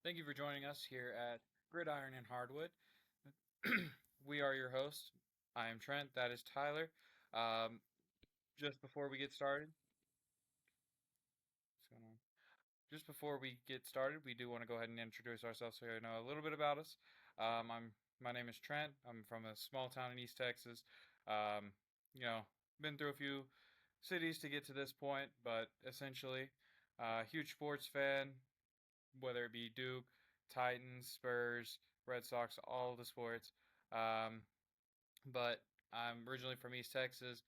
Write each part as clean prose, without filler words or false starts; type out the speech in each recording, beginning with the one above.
Thank you for joining us here at Gridiron and Hardwood. We are your hosts. I am Trent. That is Tyler. Um, just before we get started, what's going on? Just before we get started, we do want to go ahead and introduce ourselves so you know a little bit about us. My name is Trent. I'm from a small town in East Texas. Um, you know, been through a few cities to get to this point, but essentially, huge sports fan, whether it be Duke, Titans, Spurs, Red Sox, all the sports. Um, but I'm originally from East Texas,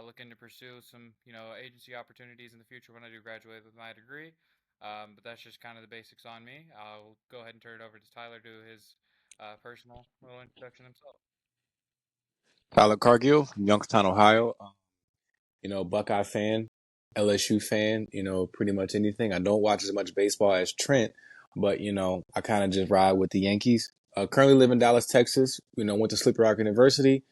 looking to pursue some, agency opportunities in the future when I do graduate with my degree. But that's just kind of the basics on me. I'll go ahead and turn it over to Tyler to do his personal little introduction himself. Tyler Cargill from Youngstown, Ohio. Buckeye fan, LSU fan, pretty much anything. I don't watch as much baseball as Trent, but, I kind of just ride with the Yankees. Currently live in Dallas, Texas. Went to Slippery Rock University.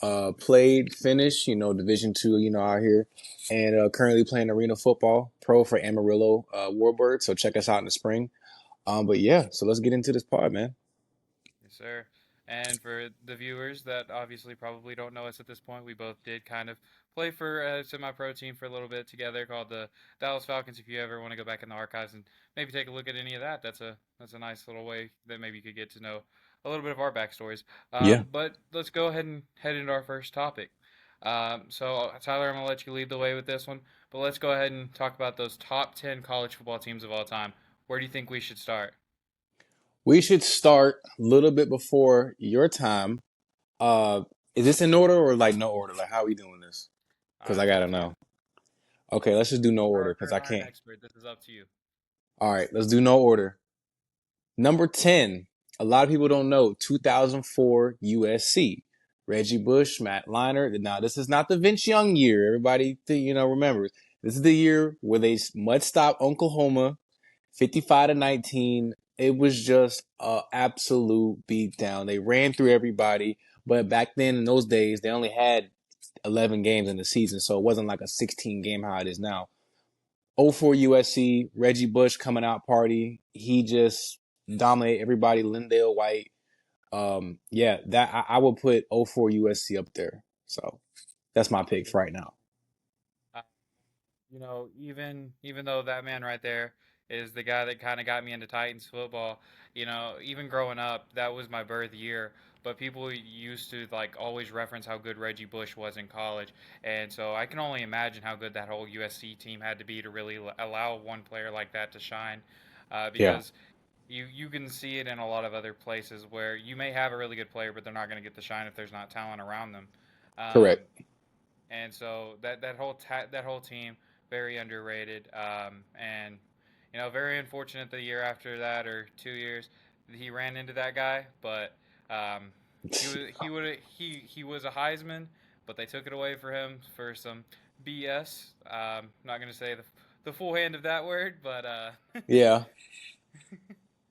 Played, finished, Division two, out here. And currently playing arena football, pro for Amarillo Warbirds. So check us out in the spring. But yeah, so let's get into this pod, man. Yes, sir. And for the viewers that obviously probably don't know us at this point, we both did kind of play for a semi-pro team for a little bit together called the Dallas Falcons. If you ever want to go back in the archives and maybe take a look at any of that, that's a nice little way that maybe you could get to know a little bit of our backstories. Yeah. But let's go ahead and head into our first topic. So Tyler, I'm gonna let you lead the way with this one, but let's go ahead and talk about those top 10 college football teams of all time. Where do you think we should start? We should start a little bit before your time. Uh, is this in order or like no order? Like how are we doing this? Because I It's gotta up to you. know. Okay, let's just do no You're order our because I gridiron can't. expert. This is up to you. All right, let's do no order. Number 10. A lot of people don't know 2004 USC. Reggie Bush, Matt Leinart. Now, this is not the Vince Young year. Everybody, remembers. This is the year where they mud stopped Oklahoma 55 to 19. It was just a absolute beatdown. They ran through everybody, but back then in those days, they only had 11 games in the season, so it wasn't like a 16 game how it is now. 04 USC, Reggie Bush coming out party. He just dominated everybody. Lindale White. Yeah, that I would put 04 USC up there. So that's my pick for right now. Uh, even though that man right there is the guy that kind of got me into Titans football, even growing up, that was my birth year. But people used to like always reference how good Reggie Bush was in college, and so I can only imagine how good that whole USC team had to be to really allow one player like that to shine, Yeah, because you can see it in a lot of other places where you may have a really good player, but they're not going to get the shine if there's not talent around them. Um, correct. and so that whole team very underrated. And very unfortunate the year after that or 2 years he ran into that guy, but um, he was a Heisman, but they took it away for him for some BS. Not gonna say the full hand of that word, but Yeah,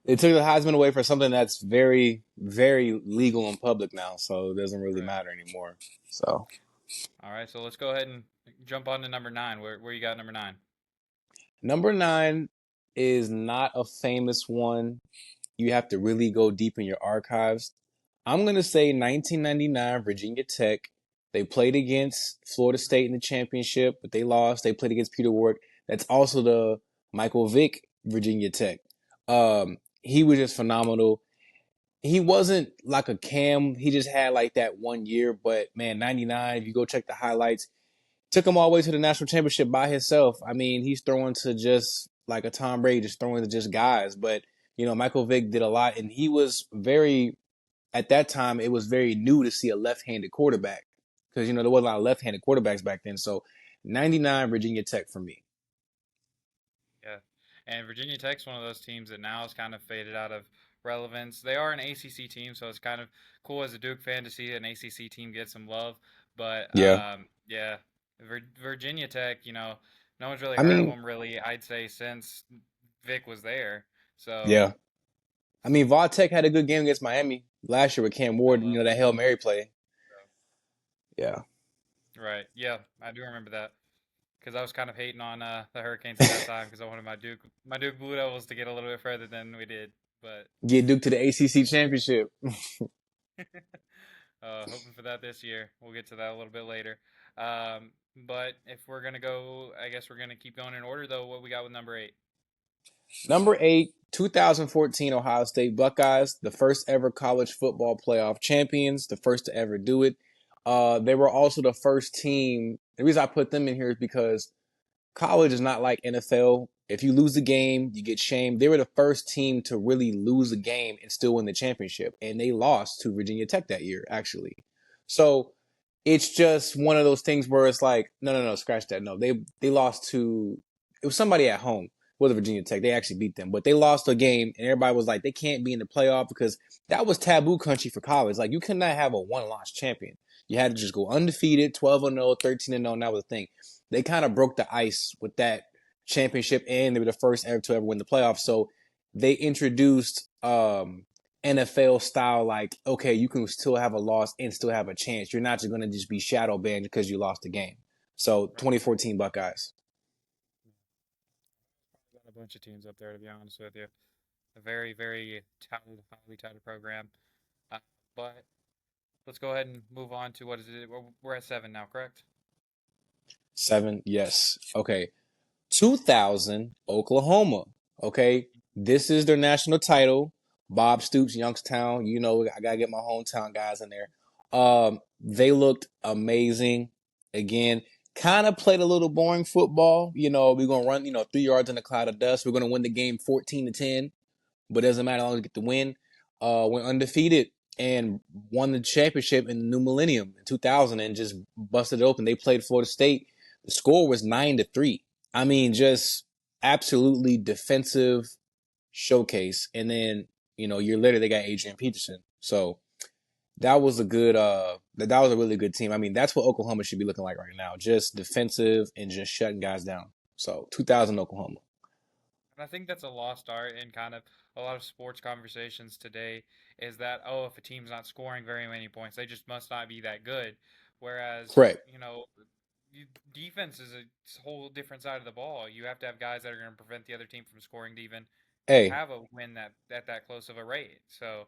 they took the Heisman away for something that's very, very legal and public now, so it doesn't really right. matter anymore. So All right, so let's go ahead and jump on to number nine. Where you got number nine? number 9 is not a famous one. You have to really go deep in your archives. I'm going to say 1999 Virginia Tech. They played against Florida State in the championship, but they lost. They played against Peter Warwick. That's also the Michael Vick Virginia Tech. He was just phenomenal. He wasn't like a Cam. He just had like that one year. But man, 99, if you go check the highlights, took him all the way to the national championship by himself. I mean, he's throwing to just like a Tom Brady, just throwing to just guys. But, Michael Vick did a lot, and he was very at that time, it was very new to see a left-handed quarterback because there wasn't a lot of left-handed quarterbacks back then. So, 99 Virginia Tech for me. Yeah, and Virginia Tech's one of those teams that now has kind of faded out of relevance. They are an ACC team, so it's kind of cool as a Duke fan to see an ACC team get some love. But Yeah, yeah, Virginia Tech, no one's really I heard of mean, them really. I'd say since Vic was there. So yeah, I mean, Tech had a good game against Miami last year with Cam I Ward. love That Hail Mary play. Yeah, right. Yeah, I do remember that because I was kind of hating on the Hurricanes at that time because I wanted my Duke Blue Devils to get a little bit further than we did. but Get Duke to the ACC championship. hoping for that this year. We'll get to that a little bit later. But if we're gonna go, I guess we're gonna keep going in order though. What we got with number 8? Number 8, 2014 Ohio State Buckeyes, the first ever college football playoff champions, the first to ever do it. They were also the first team. The reason I put them in here is because college is not like NFL. If you lose a game, you get shamed. They were the first team to really lose a game and still win the championship. And they lost to Virginia Tech that year, actually. So it's just one of those things where it's like, no, scratch that. No, they lost to it was somebody at home. It was Virginia Tech. They actually beat them, but they lost a game, and everybody was like, they can't be in the playoff because that was taboo country for college. Like you could not have a one-loss champion. You had to just go undefeated, 12-0, 13-0, and that was the thing. They kind of broke the ice with that championship, and they were the first ever to ever win the playoffs. So they introduced NFL style, like, okay, you can still have a loss and still have a chance. You're not just going to just be shadow banned because you lost the game. So Right. 2014 Buckeyes. Got a bunch of teams up there to be honest with you. A very, very touted, highly touted program. Uh, but let's go ahead and move on to what is it? We're at 7 now, correct? 7, yes. Okay. 2000 Oklahoma. Okay. This is their national title. Bob Stoops, Youngstown. You know, I got to get my hometown guys in there. They looked amazing. Again, kind of played a little boring football. You know, we're going to run, 3 yards in a cloud of dust. We're going to win the game 14-10, but it doesn't matter as long as we get the win. Went undefeated and won the championship in the new millennium in 2000 and just busted it open. They played Florida State. The score was 9-3. I mean, just absolutely defensive showcase. And then, a year later they got Adrian Peterson. So that was a good that was a really good team. I mean, that's what Oklahoma should be looking like right now. Just defensive and just shutting guys down. So 2000 Oklahoma. And I think that's a lost art in kind of a lot of sports conversations today is that, oh, if a team's not scoring very many points, they just must not be that good. Whereas, Correct. defense is a whole different side of the ball. You have to have guys that are going to prevent the other team from scoring to even Hey, have a win that at that close of a rate. So,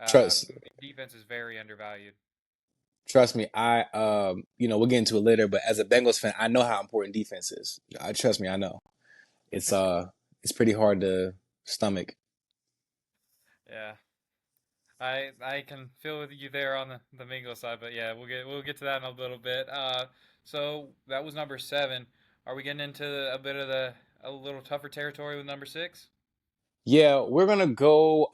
trust defense is very undervalued. trust me, we'll get into it later, but as a Bengals fan, I know how important defense is. Trust me, I know. It's it's pretty hard to stomach. Yeah. I can feel with you there on the Mingo side, but yeah, we'll get to that in a little bit. So that was number 7. Are we getting into a bit of a little tougher territory with number 6? Yeah, we're gonna go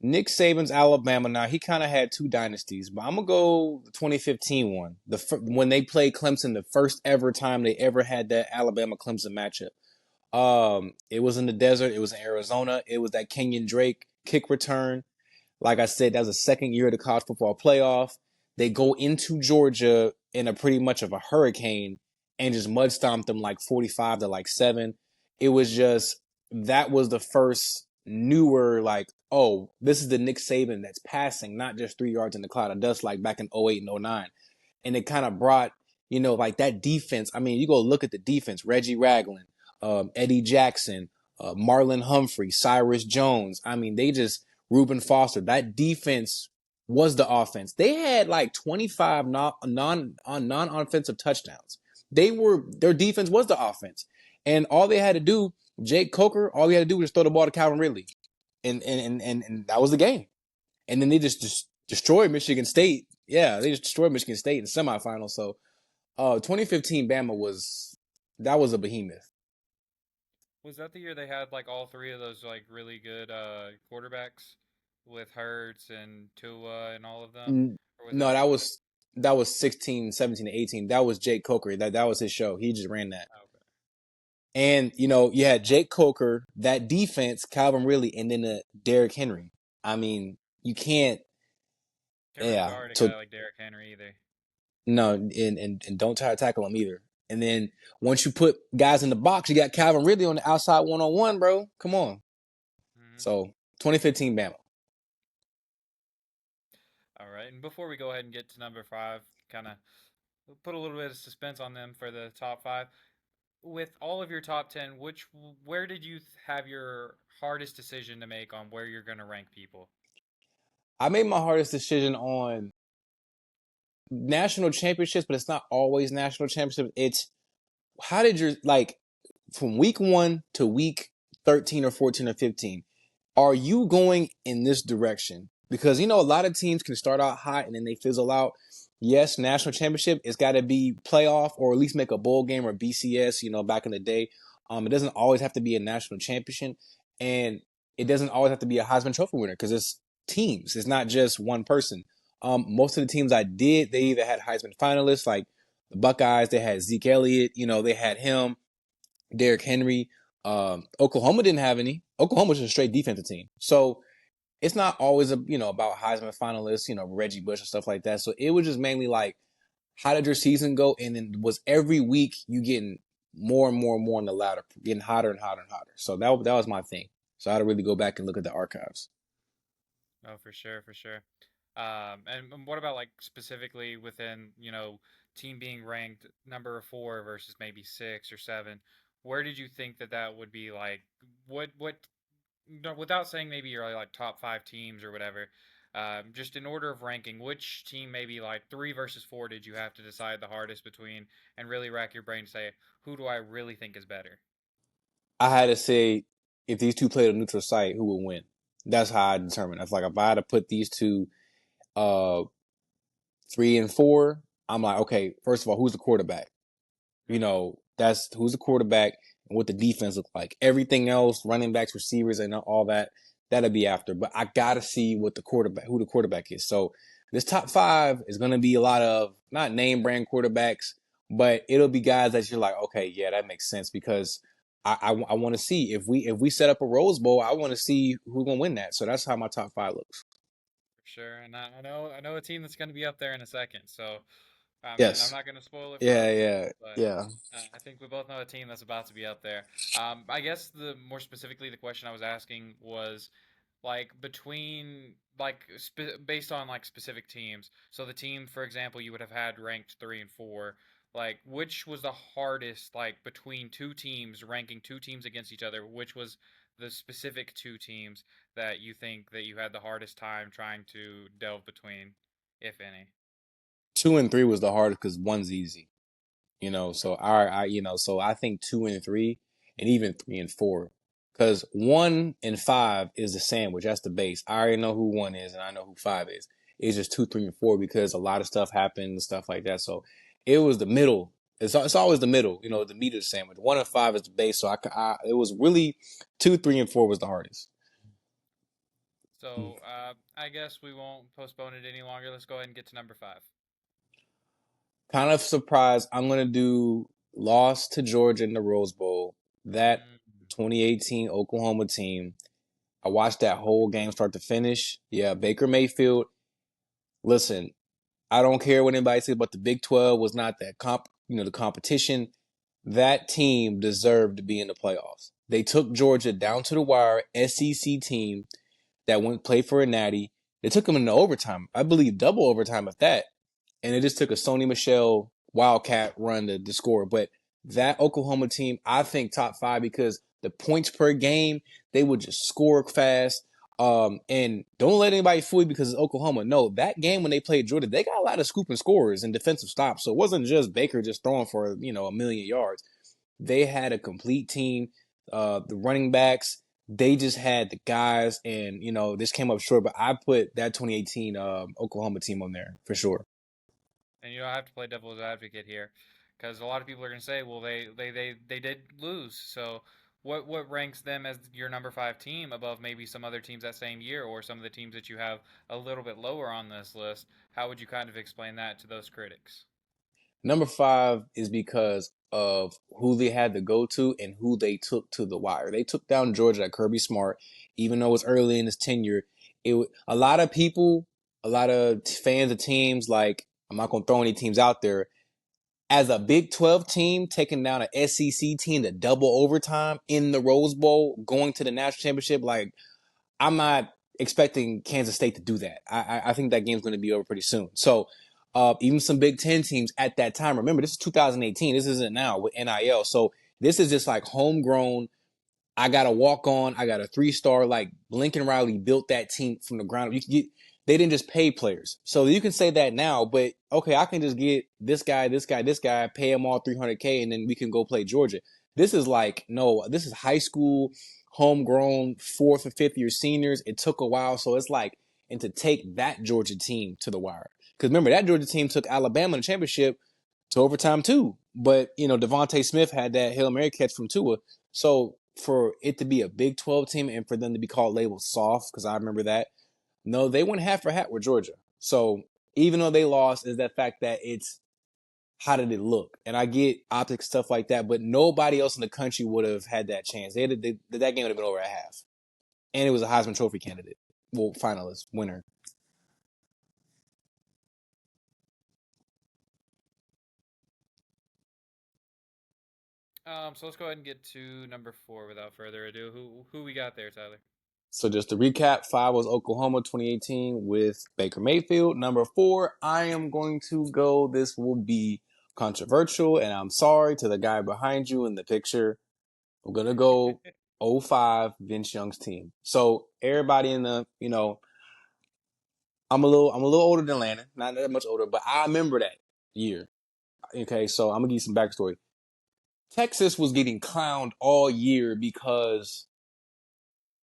Nick Saban's Alabama. Now he kind of had two dynasties, but I'm gonna go the 2015 one. When they played Clemson, the first ever time they ever had that Alabama Clemson matchup. It was in the desert. It was in Arizona. It was that Kenyon Drake kick return. Like I said, that was the second year of the college football playoff. They go into Georgia in a pretty much of a hurricane and just mud stomped them like 45 to like 7. It was just that was the first newer like, oh, this is the Nick Saban that's passing, not just 3 yards in the cloud of dust like back in '08 and '09. And it kind of brought, like that defense. I mean, you go look at the defense, Reggie Ragland, Eddie Jackson, Marlon Humphrey, Cyrus Jones. I mean, they just Reuben Foster. That defense was the offense. They had like 25 non-offensive touchdowns. Their defense was the offense. And all they had to do, Jake Coker, all he had to do was throw the ball to Calvin Ridley. And that was the game. And then they just destroyed Michigan State. Yeah, they just destroyed Michigan State in the semifinals. So 2015 Bama that was a behemoth. Was that the year they had like all three of those like really good quarterbacks with Hurts and Tua and all of them? Or was No, that that was 16, 17, and 18. That was Jake Coker. That was his show. He just ran that. oh, okay. And you had Jake Coker, that defense, Calvin Ridley, and then Derrick Henry. I mean, you can't. Can't really Yeah. guard a So guy like Derrick Henry either. no, and don't try to tackle him either. And then once you put guys in the box, you got Calvin Ridley on the outside 1-on-1, bro. Come on. Hmm. So 2015 Bama. All right, and before we go ahead and get to number 5, kind of put a little bit of suspense on them for the top 5. with all of your top 10, where did you have your hardest decision to make on where you're going to rank people? I made my hardest decision on national championships, but it's not always national championships. It's how did your like from week 1 to week 13 or 14 or 15, are you going in this direction? Because a lot of teams can start out hot and then they fizzle out. Yes, national championship, it's got to be playoff or at least make a bowl game or BCS. Back in the day, it doesn't always have to be a national championship, and it doesn't always have to be a Heisman Trophy winner because it's teams. It's not just one person. Most of the teams I did, they either had Heisman finalists, like the Buckeyes. They had Zeke Elliott. They had him, Derrick Henry. Oklahoma didn't have any. Oklahoma was just a straight defensive team. So it's not always about Heisman finalists, Reggie Bush and stuff like that. So it was just mainly like, how did your season go? And then was every week you getting more and more and more on the ladder, getting hotter and hotter and hotter. So that was my thing. So I had to really go back and look at the archives. Oh, for sure, for sure. And what about like specifically within, team being ranked number four versus maybe six or seven? Where did you think that that would be like? What? No, without saying maybe you're like top five teams or whatever, just in order of ranking, which team maybe like three versus four did you have to decide the hardest between and really rack your brain to say who do I really think is better? I had to say, if these two played a neutral site, who would win? That's how I determined. It's like if I had to put these two, uh, 3 and 4, I'm like, okay, first of all, who's the quarterback? That's who's the quarterback and what the defense look like. Everything else, running backs, receivers, and all that, that'll be after. But I gotta see who the quarterback is. So this top five is gonna be a lot of not name brand quarterbacks, but it'll be guys that you're like, okay, yeah, that makes sense because I want to see if we set up a Rose Bowl, I want to see who's gonna win that. So that's how my top five looks. For sure, and I know a team that's going to be up there in a second. So I mean, I'm Yes. not going to spoil it for Yeah. other Yeah. people, but Yeah. I think we both know a team that's about to be up there. I guess the more specifically, the question I was asking was like between based on like specific teams. So the team, for example, you would have had ranked three and four. Like, which was the hardest? Like between two teams, ranking two teams against each other, which was the specific two teams that you think that you had the hardest time trying to delve between, if any? 2 and 3 was the hardest because one's easy. So so I think 2 and 3, and even 3 and 4, because 1 and 5 is the sandwich. That's the base. I already know who one is, and I know who five is. It's just 2, 3, and 4 because a lot of stuff happened and stuff like that. So it was the middle. It's always the middle. The meat of the sandwich. 1 and 5 is the base. So it was really 2, 3, and 4 was the hardest. So I guess we won't postpone it any longer. Let's go ahead and get to number five. Kind of surprised. I'm gonna do loss to Georgia in the Rose Bowl. That Mm. 2018 Oklahoma team. I watched that whole game start to finish. Yeah, Baker Mayfield. Listen, I don't care what anybody says, but the Big 12 was not that the competition. That team deserved to be in the playoffs. They took Georgia down to the wire. SEC team that went play for a natty. They took them into overtime. I believe double overtime at that, and it just took a Sony Michel Wildcat run to score. But that Oklahoma team, I think top five because the points per game, they would just score fast. And don't let anybody fool you because it's Oklahoma. No, that game when they played Georgia, they got a lot of scooping scorers and defensive stops. So it wasn't just Baker just throwing for a million yards. They had a complete team. The running backs, they just had the guys, and this came up short. But I put that 2018 Oklahoma team on there for sure. And I have to play devil's advocate here, because a lot of people are going to say, well, they did lose. So what ranks them as your number five team above maybe some other teams that same year or some of the teams that you have a little bit lower on this list? How would you kind of explain that to those critics? Number five is because of who they had to go to and who they took to the wire. They took down Georgia at Kirby Smart, even though it was early in his tenure. A lot of people, a lot of fans of teams, like I'm not gonna throw any teams out there. As a Big 12 team taking down an SEC team to double overtime in the Rose Bowl, going to the national championship, like I'm not expecting Kansas State to do that. I think that game's going to be over pretty soon. So even some Big Ten teams at that time. Remember, this is 2018. This isn't now with NIL. So This is just like homegrown. I got a walk on. I got a 3-star. Like Lincoln Riley built that team from the ground up. You can get, they didn't just pay players, so you can say that now. But okay, I can just get this guy, this guy, this guy, pay them all $300K, and then we can go play Georgia. This is like no, this is high school, homegrown, 4th or 5th year seniors. It took a while, so it's like and to take that Georgia team to the wire. Because remember that Georgia team took Alabama in the championship to overtime too. But Devontae Smith had that Hail Mary catch from Tua. So for it to be a Big 12 team and for them to be called labeled soft, because I remember that. No, they went half for half with Georgia. So even though they lost, is that fact that it's how did it look? And I get optics stuff like that, but nobody else in the country would have had that chance. That game would have been over at half, and it was a Heisman Trophy candidate, well, finalist, winner. So let's go ahead and get to number four without further ado. Who we got there, Tyler? So just to recap, 5 was Oklahoma 2018 with Baker Mayfield. Number 4, I am going to go. This will be controversial, and I'm sorry to the guy behind you in the picture. We're gonna go 05 Vince Young's team. So everybody in the, I'm a little older than Landon, not that much older, but I remember that year. Okay, so I'm gonna give you some backstory. Texas was getting clowned all year because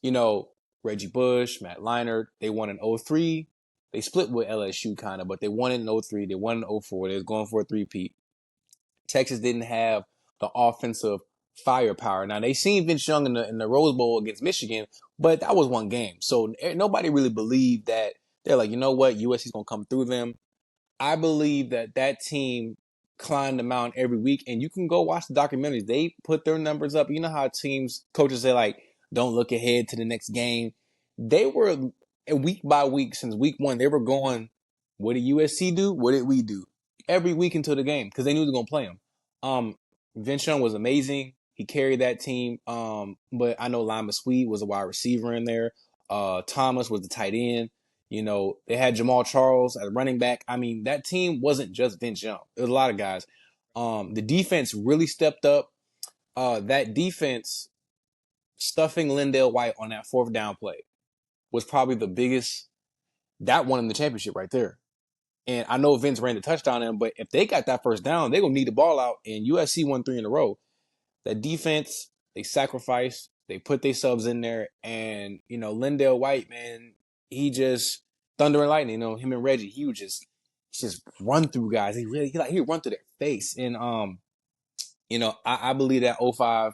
you know, Reggie Bush, Matt Leinart, they won in '03. They split with LSU kind of, but they won in '03. They won in '04. They was going for a three-peat. Texas didn't have the offensive firepower. Now they seen Vince Young in the Rose Bowl against Michigan, but that was one game. So nobody really believed that. They're like, you know what, USC's gonna come through them. I believe that team climbed the mountain every week, and you can go watch the documentaries. They put their numbers up. You know how coaches say like, don't look ahead to the next game. They were week by week since week one. They were going, what did USC do? What did we do? Every week until the game because they knew they were gonna play them. Vince Young was amazing. He carried that team. But I know Lima Sweet was a wide receiver in there. Thomas was the tight end. They had Jamal Charles at running back. I mean, that team wasn't just Vince Young. It was a lot of guys. The defense really stepped up. That defense stuffing Lindell White on that 4th down play was probably the biggest. That won him the championship right there. And I know Vince ran the touchdown in, but if they got that 1st down, they're going to need the ball out. And USC won 3 in a row. That defense, they sacrificed. They put their subs in there. And, Lindell White, man, he just thunder and lightning. Him and Reggie, he would just run through guys. He run through their face. And I believe that '05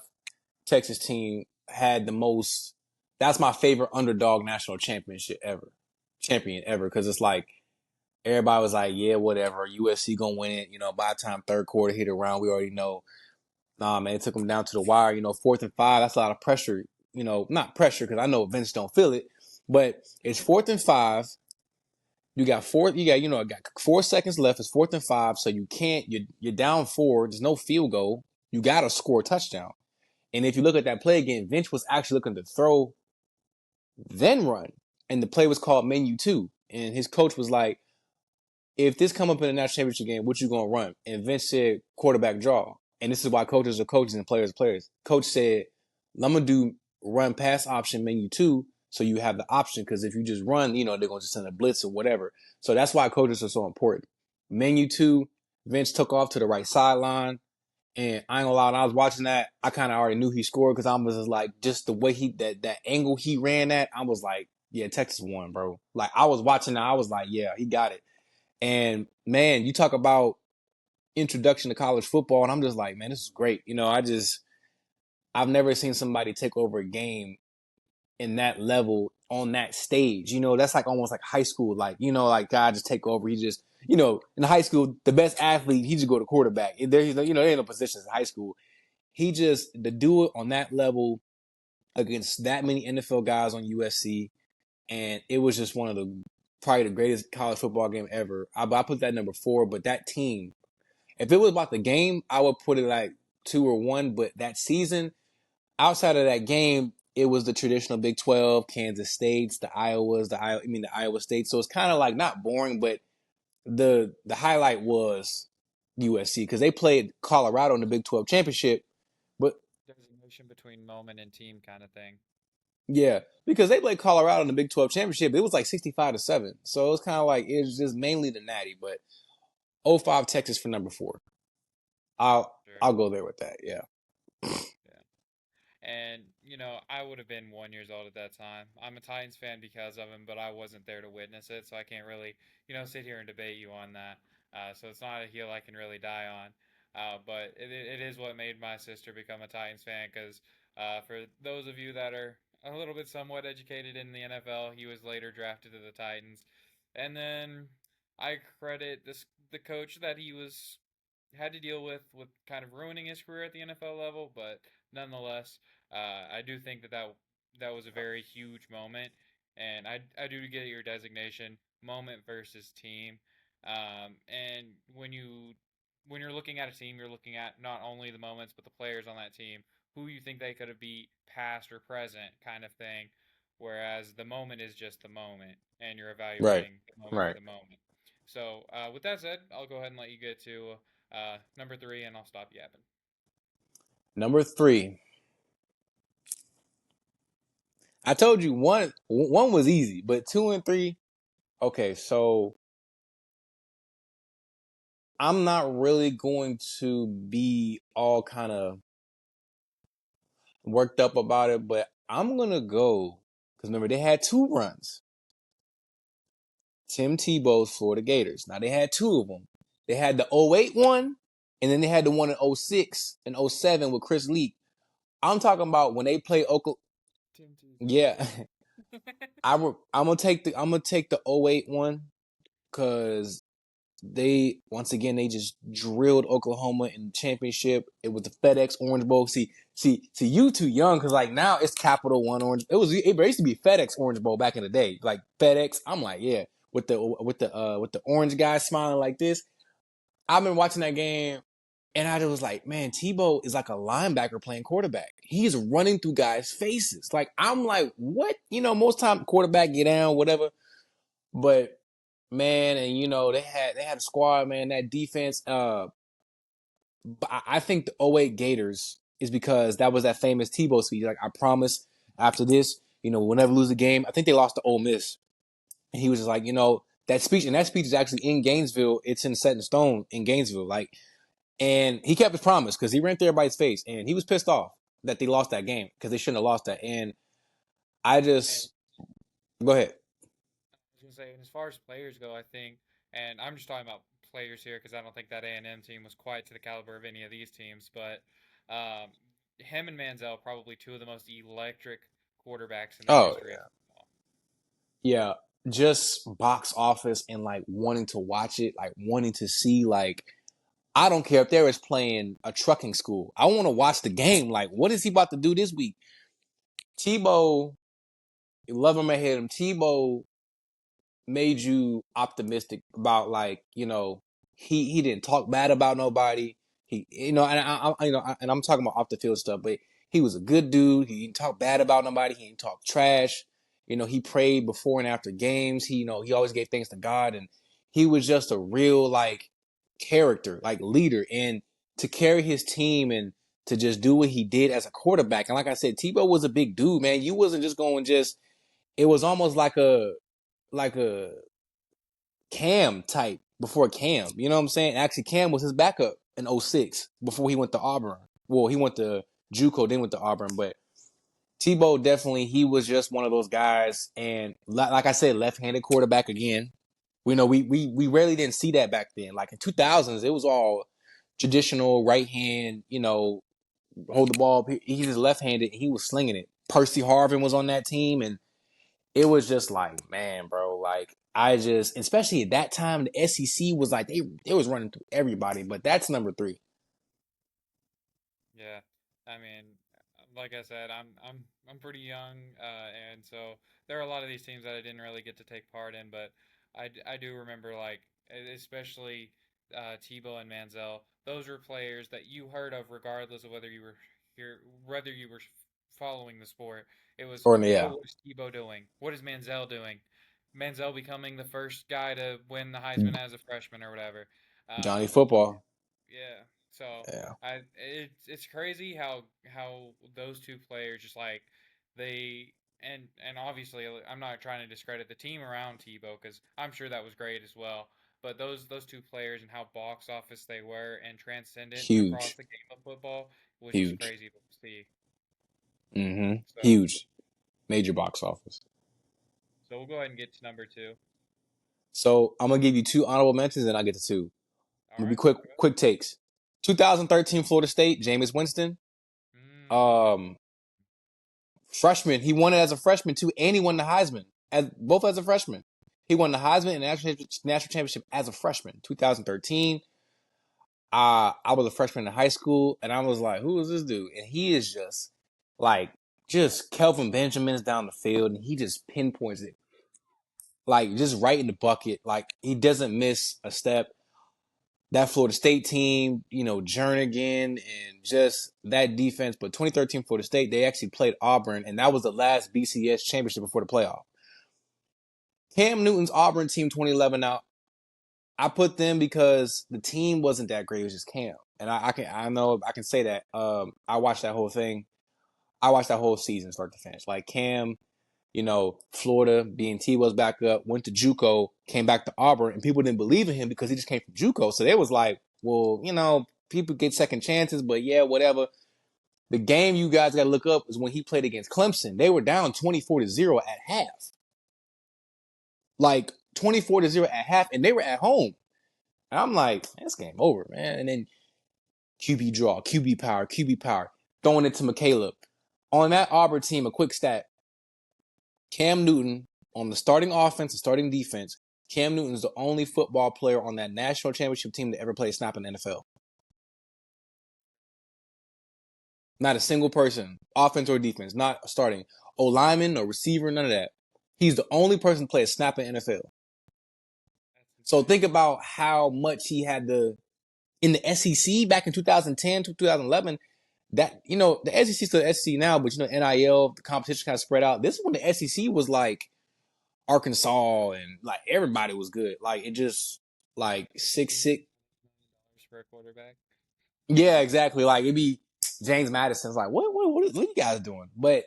Texas team had the most. That's my favorite underdog national champion ever, because it's like everybody was like, yeah, whatever, USC gonna win it. By the time 3rd quarter hit around, we already know. Nah, man, it took them down to the wire. 4th and 5. That's a lot of pressure. Not pressure because I know Vince don't feel it, but it's 4th and 5. You got 4 seconds left. It's 4th and 5, so you can't. You're down 4. There's no field goal. You gotta score a touchdown. And if you look at that play again, Vince was actually looking to throw, then run, and the play was called menu 2. And his coach was like, "If this come up in a national championship game, what you gonna run?" And Vince said, "Quarterback draw." And this is why coaches are coaches and players are players. Coach said, "I'm gonna do run pass option menu 2, so you have the option, because if you just run, they're gonna just send a blitz or whatever." So that's why coaches are so important. Menu 2, Vince took off to the right sideline. And I ain't gonna lie, when I was watching that, I kind of already knew he scored because I was just like, just the way that angle he ran at, I was like, yeah, Texas won, bro. Like I was watching that, I was like, yeah, he got it. And man, you talk about introduction to college football, and I'm just like, man, this is great. I've never seen somebody take over a game in that level on that stage. That's like almost like high school. Like God just take over. He just, in high school, the best athlete, he just go to quarterback. There ain't no positions in high school. He just, to do it on that level against that many NFL guys on USC, and it was just one of probably the greatest college football game ever. I put that number 4, but that team, if it was about the game, I would put it like 2 or 1. But that season, outside of that game, it was the traditional Big 12, Kansas States, the Iowa State. So it's kind of like not boring, but the highlight was USC because they played Colorado in the Big 12 championship. But Distinction between moment and team kind of thing. Yeah, because they played Colorado in the Big 12 championship. It was like 65-7. So it was kind of like it was just mainly the Natty, but '05 Texas for number 4. I'll Sure. I'll go there with that. Yeah. Yeah. And, I would have been 1 years old at that time. I'm a Titans fan because of him, but I wasn't there to witness it, so I can't really, sit here and debate you on that. So it's not a hill I can really die on. But it is what made my sister become a Titans fan because for those of you that are a little bit somewhat educated in the NFL, he was later drafted to the Titans. And then I credit the coach that he was had to deal with kind of ruining his career at the NFL level, but nonetheless, I do think that was a very huge moment, and I do get your designation moment versus team, and when you're looking at a team, you're looking at not only the moments but the players on that team, who you think they could have beat past or present, kind of thing. Whereas the moment is just the moment, and you're Right. evaluating the moment for Right. the moment. So, with that said, I'll go ahead and let you get to number three, and I'll stop yapping. Number 3. I told you one was easy, but 2 and 3. Okay, so I'm not really going to be all kind of worked up about it, but I'm gonna go because remember they had 2 runs. Tim Tebow's Florida Gators. Now they had 2 of them. They had the '08 one, and then they had the one in '06 and '07 with Chris Leak. I'm talking about when they play Oklahoma. Tim Tebow. Yeah, I'm gonna take the '08 one because they once again they just drilled Oklahoma in the championship. It was the FedEx Orange Bowl. See, you too young because like now it's Capital One Orange. It used to be FedEx Orange Bowl back in the day, like FedEx. I'm like yeah, with the orange guy smiling like this. I've been watching that game and I was like, man, Tebow is like a linebacker playing quarterback. He is running through guys' faces. Like I'm like, what? Most time quarterback get down, whatever. But man, and they had a squad, man. That defense. I think the '08 Gators is because that was that famous Tebow speech. Like I promise, after this, we'll never lose a game. I think they lost to Ole Miss, and he was just like, that speech, and that speech is actually in Gainesville. It's in set in stone in Gainesville, like, and he kept his promise because he ran through everybody's face, and he was pissed off that they lost that game because they shouldn't have lost that. And I And just go ahead. I was gonna say, and as far as players go, I think, and I'm just talking about players here because I don't think that A&M team was quite to the caliber of any of these teams, but um, him and Manziel probably two of the most electric quarterbacks in the Oh history of football. yeah, just box office and like wanting to watch it, like wanting to see, like I don't care if there is playing a trucking school. I want to watch the game. Like, what is he about to do this week? Tebow, love him or hate him. Tebow made you optimistic about like he didn't talk bad about nobody. He and and I'm talking about off the field stuff, but he was a good dude. He didn't talk bad about nobody. He didn't talk trash. He prayed before and after games. He always gave thanks to God, and he was just a real like character, like leader, and to carry his team and to just do what he did as a quarterback. And like I said, Tebow was a big dude, man. You wasn't just going just. It was almost like a Cam type before Cam. You know what I'm saying? Actually, Cam was his backup in '06 before he went to Auburn. Well, he went to JUCO, then went to Auburn. But Tebow definitely, he was just one of those guys. And like I said, left-handed quarterback again. We rarely didn't see that back then. Like in 2000s, it was all traditional right hand, hold the ball. He's just left-handed. And he was slinging it. Percy Harvin was on that team, and it was just like, man, bro, like I just, especially at that time, the SEC was like they was running through everybody. But that's number 3. Yeah, I mean, like I said, I'm pretty young, and so there are a lot of these teams that I didn't really get to take part in, but I do remember like especially Tebow and Manziel. Those were players that you heard of regardless of whether you were here, whether you were following the sport. It was, Or oh, yeah, what is Tebow doing? What is Manziel doing? Manziel becoming the first guy to win the Heisman as a freshman or whatever. Johnny Um, Football. yeah. So Yeah, it's crazy how those two players just like they and obviously I'm not trying to discredit the team around Tebow because I'm sure that was great as well. But those two players and how box office they were and transcendent across huge, the game of football was just huge. crazy to see. So Huge, major box office. we'll go ahead and get to number two. So I'm gonna give you two honorable mentions, and I get to two. All I'm gonna be right. quick takes. 2013 Florida State, Jameis Winston. Mm, Um, Freshman, he won it as a freshman too, and he won the Heisman as both as a freshman. He won the Heisman and national championship as a freshman. 2013. I was a freshman in high school, and I was like, "Who is this dude?" And he is just like just Kelvin Benjamin's down the field, and he just pinpoints it like just right in the bucket. Like he doesn't miss a step. That Florida State team, Jernigan and just that defense. But 2013 Florida State, they actually played Auburn, and that was the last BCS championship before the playoff. Cam Newton's Auburn team 2011 out. I put them because the team wasn't that great. It was just Cam, and I know I can say that. I watched that whole thing. I watched that whole season start to finish. Like Cam, Florida, B&T was back up, went to JUCO, came back to Auburn, and people didn't believe in him because he just came from JUCO. So they was like, well, people get second chances, but yeah, whatever. The game you guys got to look up is when he played against Clemson. They were down 24-0 at half. Like 24-0 at half, and they were at home. And I'm like, this game over, man. And then QB draw, QB power, throwing it to McCaleb. On that Auburn team, a quick stat. Cam Newton on the starting offense and starting defense, Cam Newton is the only football player on that national championship team to ever play a snap in the NFL. Not a single person, offense or defense, not starting. O lineman or receiver, none of that. He's the only person to play a snap in the NFL. that's So insane. think about how much he had to in the SEC back in 2010 to 2011. That the SEC is still the SEC now, but NIL, the competition kind of spread out. This is when the SEC was like Arkansas and like everybody was good. Like it just like six $100 six. million for a quarterback. Yeah, exactly. Like it'd be James Madison's like, what are you guys doing? But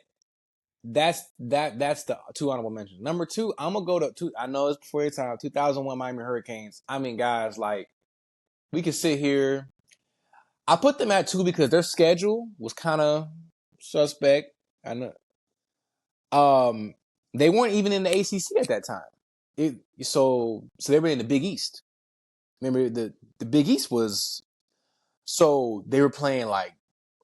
that's the two honorable mentions. Number two, I'm gonna go to two. I know it's before your time. 2001 Miami Hurricanes. I mean, guys, like we could sit here. I put them at two because their schedule was kind of suspect. I know. They weren't even in the ACC at that time. So they were in the Big East. Remember the Big East was so they were playing like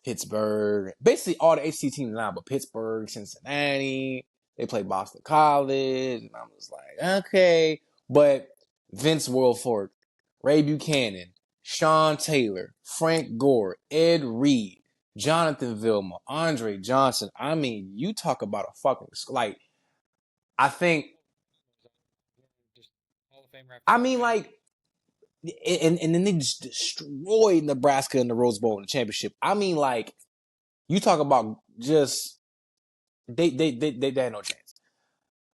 Pittsburgh, basically all the ACC teams now, but Pittsburgh, Cincinnati. They played Boston College, and I was like, okay, but Vince Wilfork, Ray Buchanan, Sean Taylor, Frank Gore, Ed Reed, Jonathan Vilma, Andre Johnson. I mean, you talk about a fucking like. I think. Just Hall of Famer after I Hall of mean, Famer. like, and then they just destroyed Nebraska in the Rose Bowl in the championship. I mean, like, you talk about just they had no chance.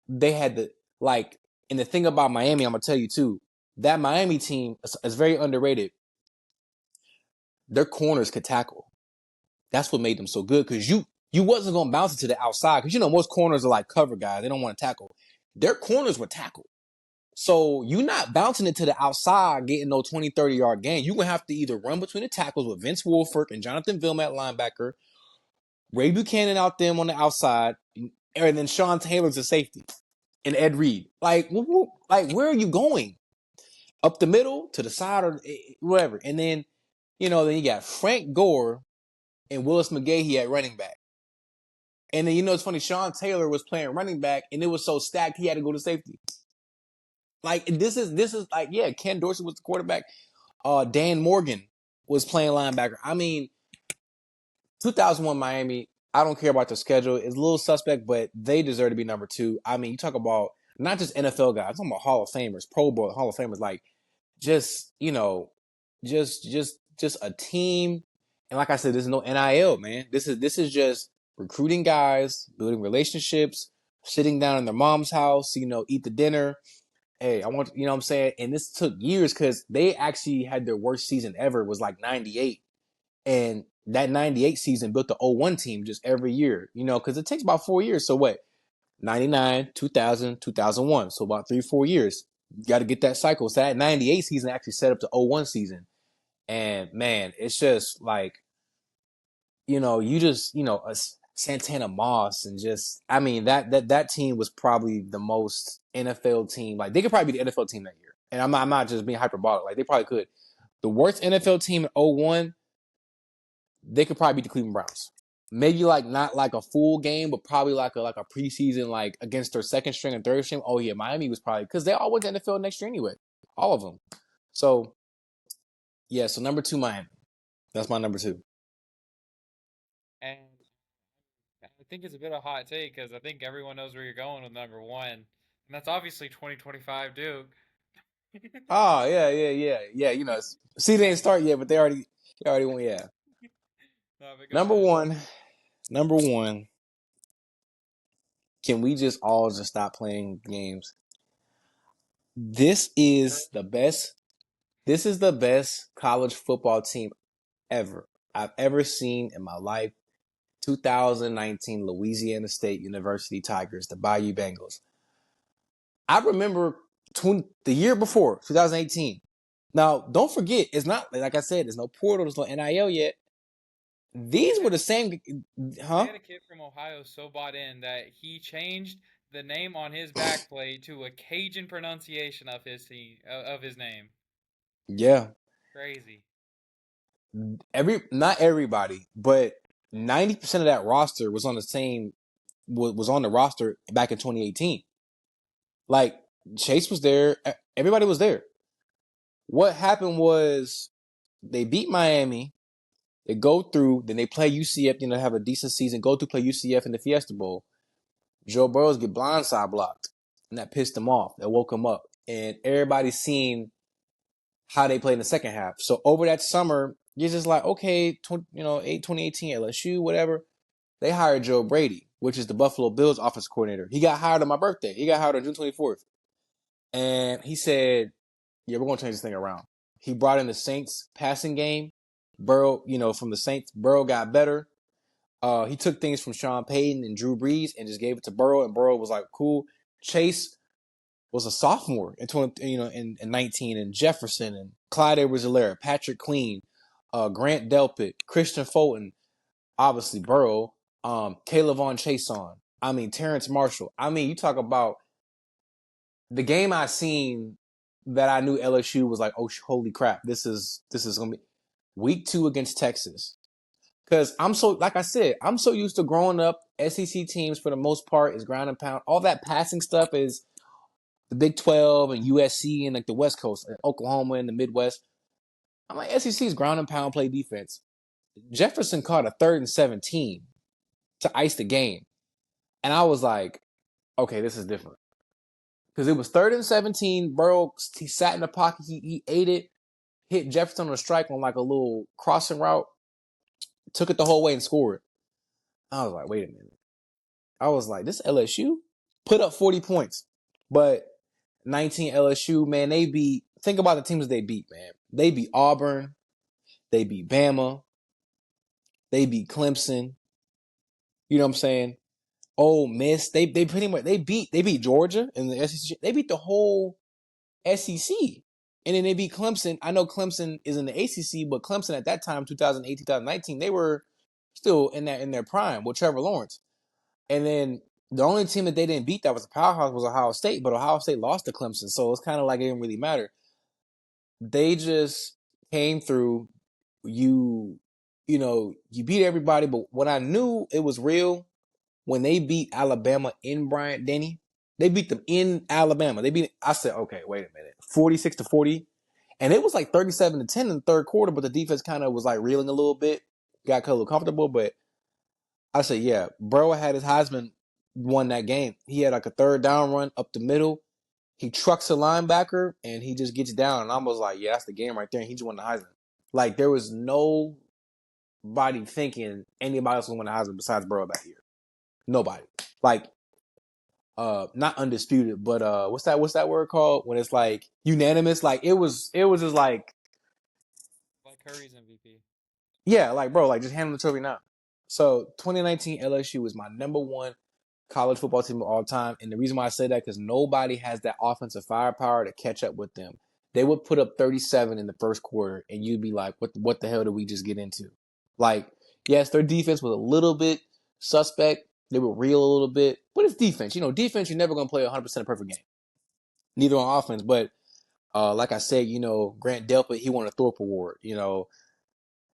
They had the like, and the thing about Miami, I'm gonna tell you too, that Miami team is very underrated. Their corners could tackle. That's what made them so good because you wasn't gonna bounce it to the outside because most corners are like cover guys. They don't want to tackle. Their corners would tackle. So you're not bouncing it to the outside, getting no 20, 30-yard gain. You're going to have to either run between the tackles with Vince Wilfork and Jonathan Vilma at linebacker, Ray Buchanan out them on the outside, and then Sean Taylor's a safety, and Ed Reed. Like where are you going? Up the middle, to the side, or whatever. And then, then you got Frank Gore and Willis McGahee at running back. And then, it's funny, Sean Taylor was playing running back, and it was so stacked he had to go to safety. Like, this is like, yeah, Ken Dorsey was the quarterback. Dan Morgan was playing linebacker. I mean, 2001 Miami, I don't care about the schedule. It's a little suspect, but they deserve to be number two. I mean, you talk about not just NFL guys, I'm talking about Hall of Famers, Pro Bowl Hall of Famers, like just, just a team. And like I said, there's no NIL, man. This is just recruiting guys, building relationships, sitting down in their mom's house, eat the dinner. hey, I want, you know what I'm saying? And this took years because they actually had their worst season ever, was like 98. And that 98 season built the 01 team just every year, you know, because it takes about 4 years. So what? 99, 2000, 2001. So about 3, 4 years. You got to get that cycle. So that 98 season actually set up the 01 season. And man, it's just like, you know, you just, you know, a Santana Moss and just, I mean, that team was probably the most NFL team. Like they could probably be the NFL team that year. And I'm not just being hyperbolic. Like they probably could. The worst NFL team in 01, they could probably beat the Cleveland Browns. Maybe like not like a full game, but probably like a preseason like against their second string and third string. Oh yeah, Miami was probably because they all went to NFL next year anyway, all of them. So yeah, so number 2 Miami. That's my number 2. And I think it's a bit of a hot take because I think everyone knows where you're going with number one, and that's obviously 2025 Duke. Oh yeah. You know, see they didn't start yet, but they already won. Yeah, No, but go number ahead. one, number one. Can we just all just stop playing games? This Sure. is the best. This is the best college football team ever I've ever seen in my life. 2019 Louisiana State University Tigers, the Bayou Bengals. I remember the year before, 2018. Now, don't forget, it's not, like I said, there's no portal, there's no NIL yet. These They were had the same, they huh? had a kid from Ohio so bought in that he changed the name on his backplate to a Cajun pronunciation of his of his name. Yeah. Crazy. Not everybody, but 90% of that roster was on the same, was on the roster back in 2018. Like, Chase was there, everybody was there. What happened was they beat Miami. They go through, then they play UCF, you know, have a decent season, go through play UCF in the Fiesta Bowl. Joe Burrows get blindside blocked, and that pissed him off. That woke him up. And everybody's seen how they played in the second half. So over that summer, you're just like, okay, 2018 LSU, whatever. They hired Joe Brady, which is the Buffalo Bills offensive coordinator. He got hired on my birthday. He got hired on June 24th. And he said, yeah, we're going to change this thing around. He brought in the Saints passing game. Burrow, you know, from the Saints, Burrow got better. He took things from Sean Payton and Drew Brees and just gave it to Burrow, and Burrow was like, cool. Chase was a sophomore in 20, in 19, and Jefferson and Clyde Edwards-Helaire, Patrick Queen, Grant Delpit, Christian Fulton, obviously Burrow, Caleb Von Chason. I mean, Terrence Marshall. I mean, you talk about the game I seen that I knew LSU was like, oh, holy crap, this is gonna be week 2 against Texas. Because I'm so, like I said, I'm so used to growing up. SEC teams for the most part is ground and pound. All that passing stuff is the Big 12 and USC and like the West Coast, and Oklahoma and the Midwest. I'm like, SEC's ground and pound play defense. Jefferson caught a 3rd and 17 to ice the game. And I was like, okay, this is different. Because it was 3rd and 17. Burrow, he sat in the pocket, he ate it, hit Jefferson on a strike on like a little crossing route, took it the whole way and scored. I was like, wait a minute. I was like, this LSU put up 40 points. But 19 LSU, man, think about the teams they beat, man. They beat Auburn. They beat Bama. They beat Clemson. You know what I'm saying? Ole Miss. They pretty much, they beat Georgia in the SEC. They beat the whole SEC. And then they beat Clemson. I know Clemson is in the ACC, but Clemson at that time, 2008, 2019, they were still in their prime with Trevor Lawrence. And then the only team that they didn't beat that was a powerhouse was Ohio State, but Ohio State lost to Clemson, so it's kind of like it didn't really matter. They just came through. You, you beat everybody, but what I knew it was real when they beat Alabama in Bryant Denny. They beat them in Alabama. I said, okay, wait a minute, 46-40, and it was like 37-10 in the third quarter, but the defense kind of was like reeling a little bit, got a little comfortable, but I said, yeah, Burrow had his Heisman won that game. He had like a third down run up the middle. He trucks a linebacker and he just gets down. And I was like, yeah, that's the game right there. And he just won the Heisman. Like there was nobody thinking anybody else would win the Heisman besides Burrow that year. Nobody. Like not undisputed, but what's that word called when it's like unanimous? Like it was just like Like Curry's MVP. yeah, like bro, like just hand them the trophy now. So 2019 LSU is my number one college football team of all time, and the reason why I say that because nobody has that offensive firepower to catch up with them. They would put up 37 in the first quarter, and you'd be like, "What the hell did we just get into?" Like, yes, their defense was a little bit suspect. They would reel a little bit, but it's defense. You know, defense. You're never gonna play 100% a perfect game. Neither on offense, but like I said, you know, Grant Delpit, he won a Thorpe Award. You know,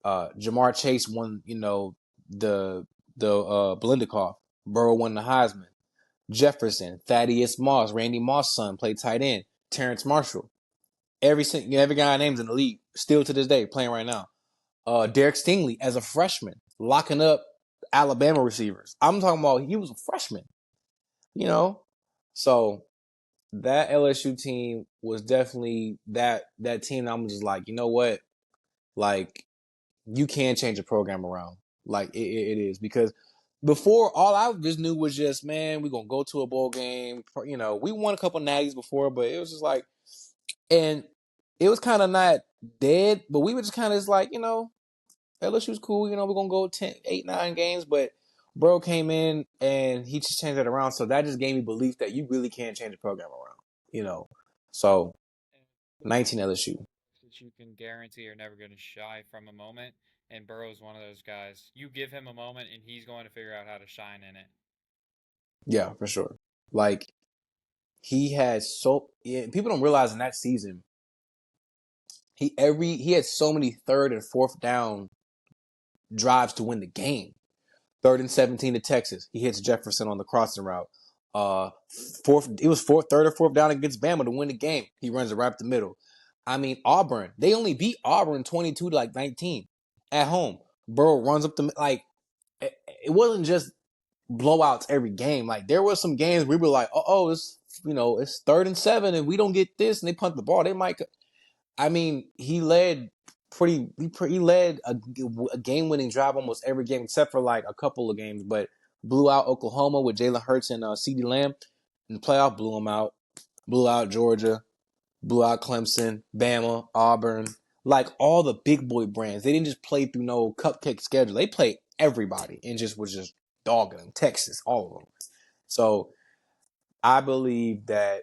Jamar Chase won, you know, the Blendikoff. Burrow won the Heisman. Jefferson, Thaddeus Moss, Randy Moss' son, played tight end. Terrence Marshall. Every guy names in the league, still to this day, playing right now. Derek Stingley as a freshman, locking up Alabama receivers. I'm talking about he was a freshman, you know? So that LSU team was definitely that team that I'm just like, you know what? Like you can change a program around. Like it is because before all I just knew was just man, we're gonna go to a bowl game. You know, we won a couple natties before, but it was just like, and it was kind of not dead, but we were just kind of like, you know, LSU's cool. You know, we're gonna go 10, 8, 9 games, but bro came in and he just changed it around. So that just gave me belief that you really can change a program around. You know, so And 19 LSU. that you can guarantee are never going to shy from a moment. And Burrow's one of those guys. You give him a moment, and he's going to figure out how to shine in it. Yeah, for sure. Like he had so yeah, people don't realize in that season he had so many third and fourth down drives to win the game. Third and 17 to Texas. He hits Jefferson on the crossing route. Third or fourth down against Bama to win the game. He runs it right up the middle. I mean, Auburn. They only beat Auburn 22 to like 19 at home. Burrow runs up the like. It wasn't just blowouts every game. Like there were some games we were like, it's it's third and 7 and we don't get this and they punt the ball. They might. I mean, he led he led a game winning drive almost every game except for like a couple of games, but blew out Oklahoma with Jalen Hurts and CeeDee Lamb in the playoff. Blew them out. Blew out Georgia. Blew out Clemson, Bama, Auburn. Like all the big boy brands, they didn't just play through no cupcake schedule. They played everybody and just was just dogging them. Texas, all of them. So I believe that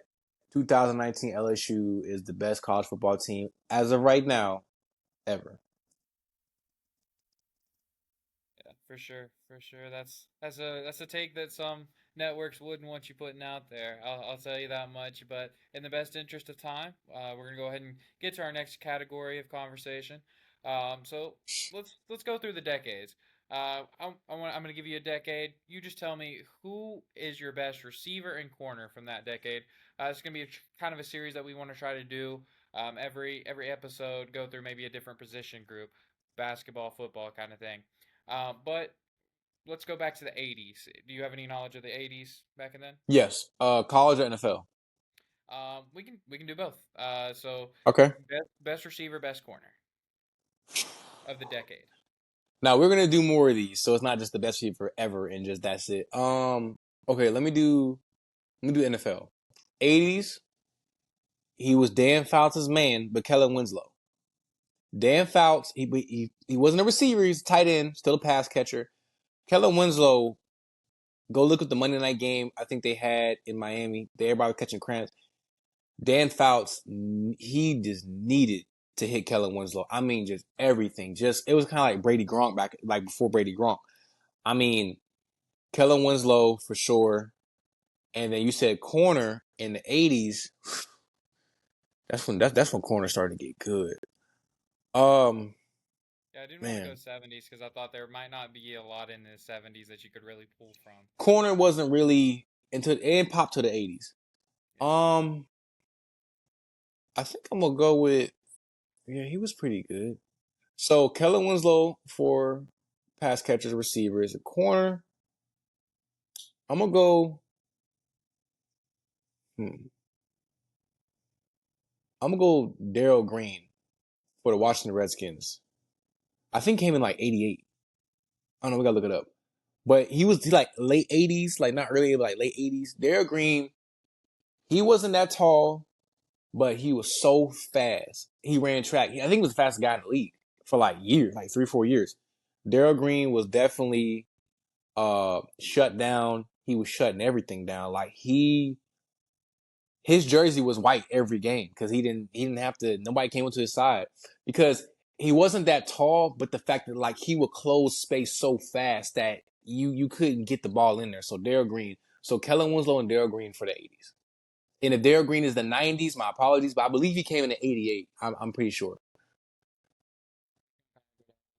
2019 LSU is the best college football team as of right now ever. Yeah, for sure. That's a take that some networks wouldn't want you putting out there. I'll tell you that much. But in the best interest of time, we're gonna go ahead and get to our next category of conversation. So let's go through the decades. I'm gonna give you a decade. You just tell me who is your best receiver and corner from that decade. It's gonna be kind of a series that we want to try to do. Every episode, go through maybe a different position group, basketball, football, kind of thing. But let's go back to the 80s. Do you have any knowledge of the 80s back in then? Yes. College or NFL? We can do both. So Okay. best receiver, best corner of the decade. Now we're gonna do more of these, so it's not just the best receiver ever and just that's it. Okay, let me do NFL. 80s, he was Dan Fouts' man, but Kellen Winslow. Dan Fouts, he wasn't a receiver, he's a tight end, still a pass catcher. Kellen Winslow, go look at the Monday night game I think they had in Miami. Everybody was catching cramps. Dan Fouts, he just needed to hit Kellen Winslow. I mean, just everything. Just it was kind of like Brady Gronk back, like before Brady Gronk. I mean, Kellen Winslow for sure. And then you said corner in the 80s. That's when corner started to get good. Um, Yeah, I didn't want to go man, 70s because I thought there might not be a lot in the 70s that you could really pull from. corner wasn't really until it popped to the 80s. Yeah. Um, I think I'm gonna go with yeah, he was pretty good. So Kellen Winslow for pass catchers, receivers, a corner. I'm gonna go. Hmm, I'm gonna go Darryl Green for the Washington Redskins. I think came in like '88. I don't know. We gotta look it up. but he like late 80s, like not early, but like late 80s. Darryl Green, he wasn't that tall, but he was so fast. He ran track. I think he was the fastest guy in the league for like years, like 3, 4 years. Darryl Green was definitely shut down. He was shutting everything down. Like his jersey was white every game because he didn't have to. Nobody came into his side because he wasn't that tall. But the fact that like he would close space so fast that you couldn't get the ball in there. So Darryl Green, so Kellen Winslow and Darryl Green for the 80s. And if Darryl Green is the 90s, my apologies, but I believe he came in at 88. I'm pretty sure.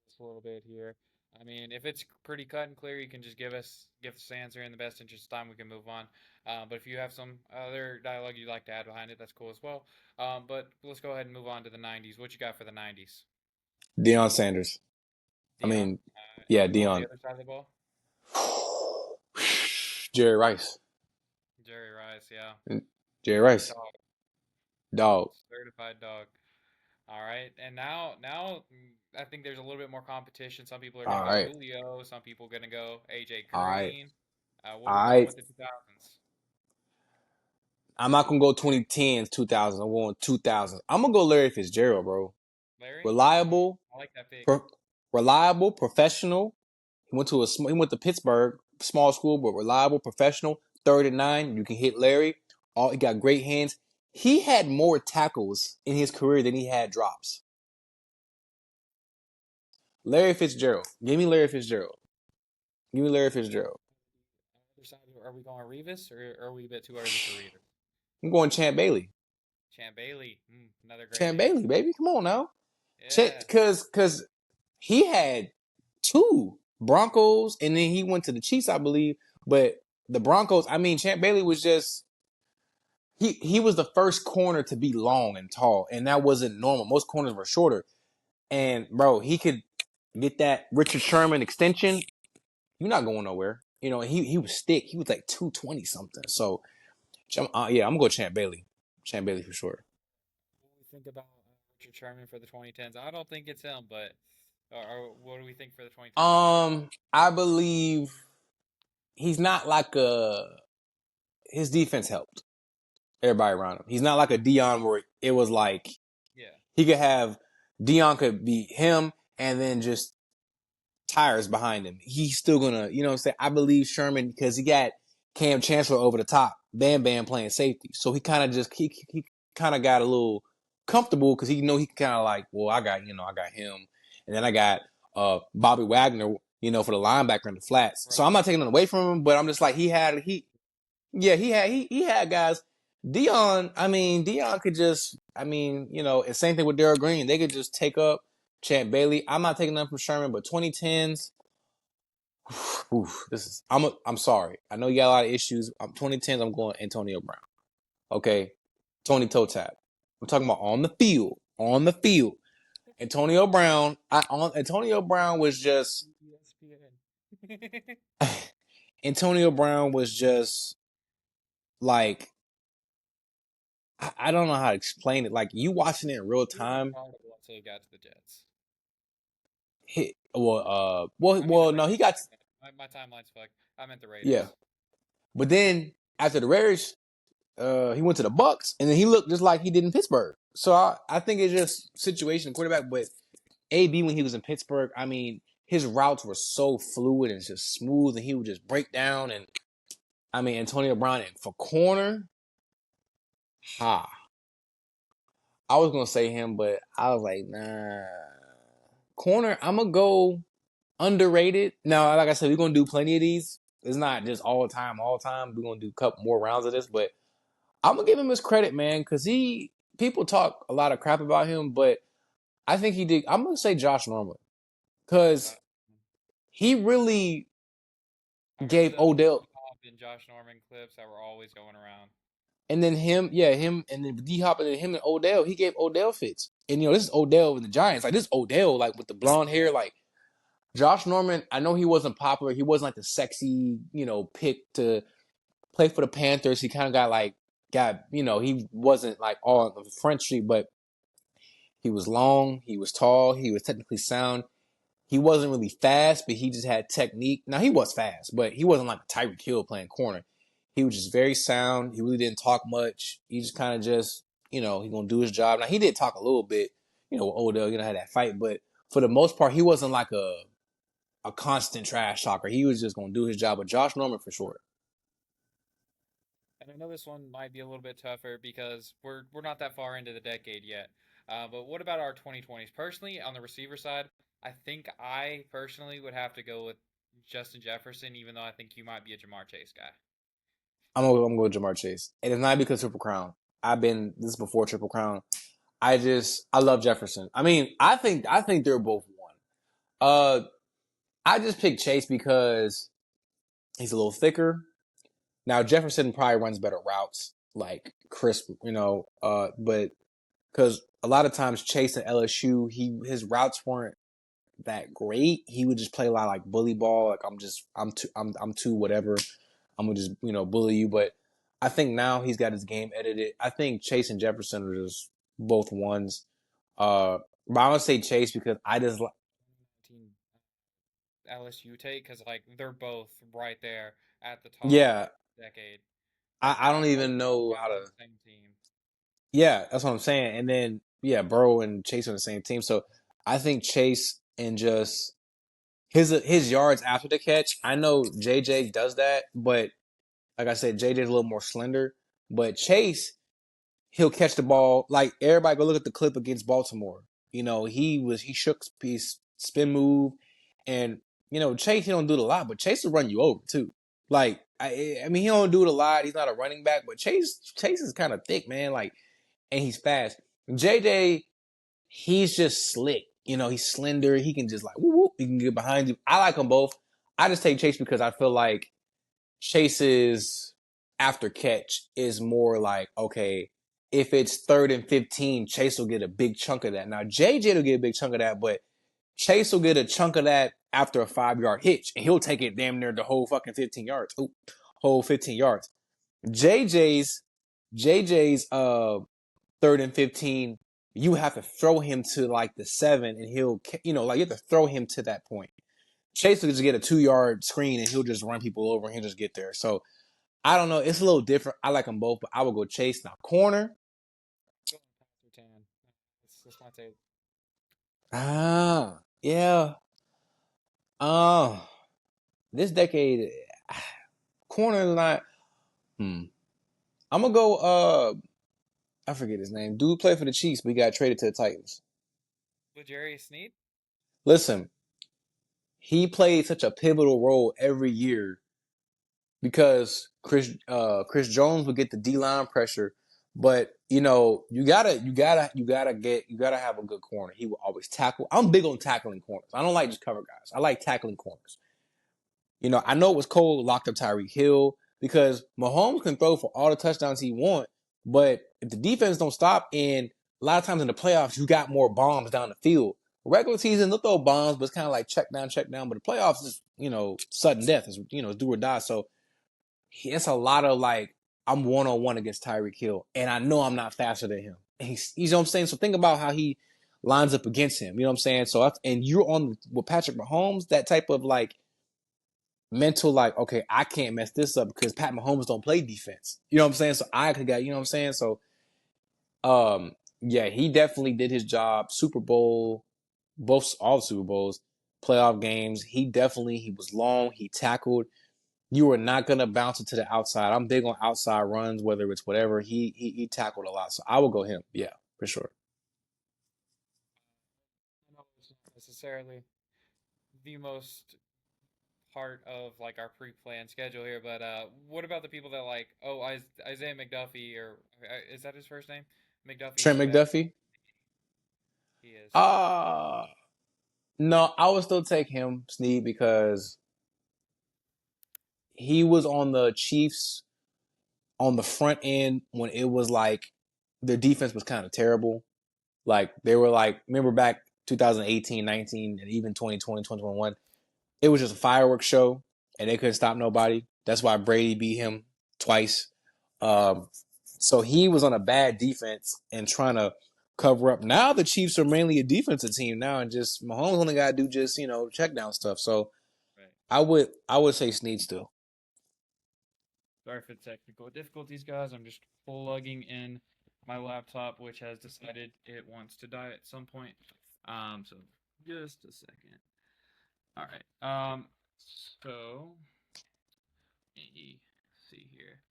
Just a little bit here. I mean, if it's pretty cut and clear, you can just give us the answer in the best interest of time. We can move on. But if you have some other dialogue you'd like to add behind it, that's cool as well. But let's go ahead and move on to the '90s. What you got for the '90s? Deion Sanders. I Dion. mean, yeah, And on the Deion. other side of the ball, Jerry Rice. Jerry Rice. Yeah, Jerry Rice. dog, Dog. certified dog. All right, and now I think there's a little bit more competition. Some people are All gonna go right. Julio. Some people are gonna go AJ All right. Green. What are we All going right. with the 2000s? I'm not gonna go 2010s, 2000s. I'm going 2000s. I'm gonna go Larry Fitzgerald, bro. Larry? Reliable, I like that pick. pro- reliable, professional. He went to Pittsburgh, small school, but reliable, professional. 39, you can hit Larry. He got great hands. He had more tackles in his career than he had drops. Larry Fitzgerald. Give me Larry Fitzgerald. Give me Larry Fitzgerald. Other side, are we going Revis or are we a bit too early for Revis? I'm going Champ Bailey. Champ Bailey, another great Champ name. Bailey, baby. Come on now. Yeah, Cause he had two Broncos and then he went to the Chiefs, I believe. But the Broncos, I mean, Champ Bailey was just he was the first corner to be long and tall, and that wasn't normal. Most corners were shorter. And bro, he could get that Richard Sherman extension. You're not going nowhere. He was thick. He was like 220 something. So yeah, I'm gonna go Champ Bailey. Champ Bailey for sure. what do we think about Richard Sherman for the 2010s? I don't think it's him, but what do we think for the 2010s? I believe he's not like his defense helped everybody around him. He's not like a Dion where it was like Yeah, he could have Dion could be him and then just tires behind him. He's still gonna, you know what I'm saying? I believe Sherman because he got Cam Chancellor over the top, Bam Bam playing safety. So he kind of just he kind of got a little comfortable because he know he kind of like, well, I got him, and then I got Bobby Wagner, for the linebacker in the flats. So I'm right. not taking it away from him, but I'm just like he had guys. Dion could just, and same thing with Darryl Green. They could just take up Champ Bailey. I'm not taking them from Sherman, but 2010s. I'm sorry. I know you got a lot of issues. 2010s. I'm going Antonio Brown. Okay, Tony Toe Tap. I'm talking about on the field. On the field. Antonio Brown. Antonio Brown was just. ESPN. Antonio Brown was just like I don't know how to explain it. Like you watching it in real He was time. incredible until he got to the Jets. I mean the No, he Raiders. got My timeline's fucked. I meant the yeah. Raiders. But then after the Raiders, he went to the Bucks, and then he looked just like he did in Pittsburgh. So I think it's just situation quarterback. But AB when he was in Pittsburgh, I mean, his routes were so fluid and just smooth, and he would just break down. And I mean, Antonio Brown for corner, ha. I was gonna say him, but I was like, nah. Corner, I'm gonna go underrated. Now, like I said, we're gonna do plenty of these. It's not just all time, all time. We're gonna do a couple more rounds of this, but I'm gonna give him his credit, man, because people talk a lot of crap about him, but I think he did. I'm gonna say Josh Norman because Josh. he really I remember gave the Odell, D Hop and Josh Norman clips that were always going around. and then him, and then D Hop, and then him and Odell. He gave Odell fits, and this is Odell in the Giants. Like this is Odell, like with the blonde hair, like Josh Norman. I know he wasn't popular. He wasn't like the sexy, pick to play for the Panthers. He kind of he wasn't like all on the Front Street, but he was long, he was tall, he was technically sound. He wasn't really fast, but he just had technique. Now he was fast, but he wasn't like Tyreek Hill playing corner. He was just very sound. He really didn't talk much. He just kind of just, he gonna do his job. Now he did talk a little bit, with Odell, had that fight, but for the most part, he wasn't like a constant trash talker. He was just gonna do his job. But Josh Norman for sure. And I know this one might be a little bit tougher because we're not that far into the decade yet. But what about our 2020s? Personally, on the receiver side, I think I personally would have to go with Justin Jefferson, even though I think you might be a Jamar Chase guy. I'm gonna go with Jamar Chase, and it's not because Triple Crown. This is before Triple Crown. I love Jefferson. I mean, I think they're both one. I just picked Chase because he's a little thicker. Now Jefferson probably runs better routes, like crisp, but because a lot of times Chase at LSU, his routes weren't that great. He would just play a lot of like bully ball, like I'm too whatever. I'm gonna just bully you. But I think now he's got his game edited. I think Chase and Jefferson are just both ones. But I would say Chase because I just LSU take because like they're both right there at the top of yeah. the decade. Like I don't both even know guys how on to. the same team. Yeah, that's what I'm saying. And then yeah, Burrow and Chase are on the same team. So I think Chase and just his yards after the catch. I know JJ does that, but like I said, JJ's a little more slender. But Chase, he'll catch the ball. Like everybody go look at the clip against Baltimore. He shook his spin move, and Chase he don't do it a lot, but Chase will run you over too. Like I mean he don't do it a lot. He's not a running back, but Chase is kind of thick, man. Like and he's fast. JJ, he's just slick. He's slender. He can just like whoop, whoop, he can get behind you. I like them both. I just take Chase because I feel like Chase's after catch is more like, okay, if it's 3rd and 15, Chase will get a big chunk of that. Now, JJ will get a big chunk of that, but Chase will get a chunk of that after a 5-yard hitch, and he'll take it damn near the whole fucking 15 yards. Ooh, whole 15 yards. JJ's JJ's 3rd and 15, you have to throw him to like the 7, and he'll, like you have to throw him to that point. Chase will just get a 2-yard screen, and he'll just run people over, and he'll just get there. So I don't know. It's a little different. I like them both, but I will go Chase. Now, corner. Going past Tan. That's my take. Yeah. Uh, this decade, corner is not. I'm gonna go. I forget his name. Dude played for the Chiefs, but he got traded to the Titans. L'Jarius Sneed? Listen, he played such a pivotal role every year because Chris Jones would get the D line pressure, but you gotta have a good corner. He will always tackle. I'm big on tackling corners. I don't like just cover guys. I like tackling corners. I know it was cold locked up Tyreek Hill because Mahomes can throw for all the touchdowns he want, but if the defense don't stop, and a lot of times in the playoffs you got more bombs down the field. Regular season they'll throw bombs, but it's kind of like check down. But the playoffs is sudden death. Is do or die. So it's a lot of like I'm 1-on-1 against Tyreek Hill, and I know I'm not faster than him. And you know what I'm saying? So think about how he lines up against him. You know what I'm saying? So and you're on with Patrick Mahomes, that type of like mental like, okay, I can't mess this up because Pat Mahomes don't play defense. You know what I'm saying? So I could get, you know what I'm saying? So yeah, he definitely did his job. Super Bowl, all the Super Bowls, playoff games. He was long, he tackled. You are not gonna bounce it to the outside. I'm big on outside runs, whether it's whatever. He tackled a lot, so I will go him. Yeah, for sure. I know it's not necessarily the most part of like our pre-planned schedule here, but what about the people that like, oh, Isaiah McDuffie, or is that his first name? McDuffie is Trent the best. McDuffie. He is. Uh no, I would still take him, Snead, because he was on the Chiefs on the front end when it was like their defense was kind of terrible. Like they were like, remember back 2018, 19, and even 2020, 2021, it was just a fireworks show and they couldn't stop nobody. That's why Brady beat him twice. Um, so he was on a bad defense and trying to cover up. Now the Chiefs are mainly a defensive team now, and just Mahomes only got to do just check down stuff. So Right. I would say Snead still. Sorry for the technical difficulties, guys. I'm just plugging in my laptop, which has decided it wants to die at some point. So just a second. All right. So let me see here.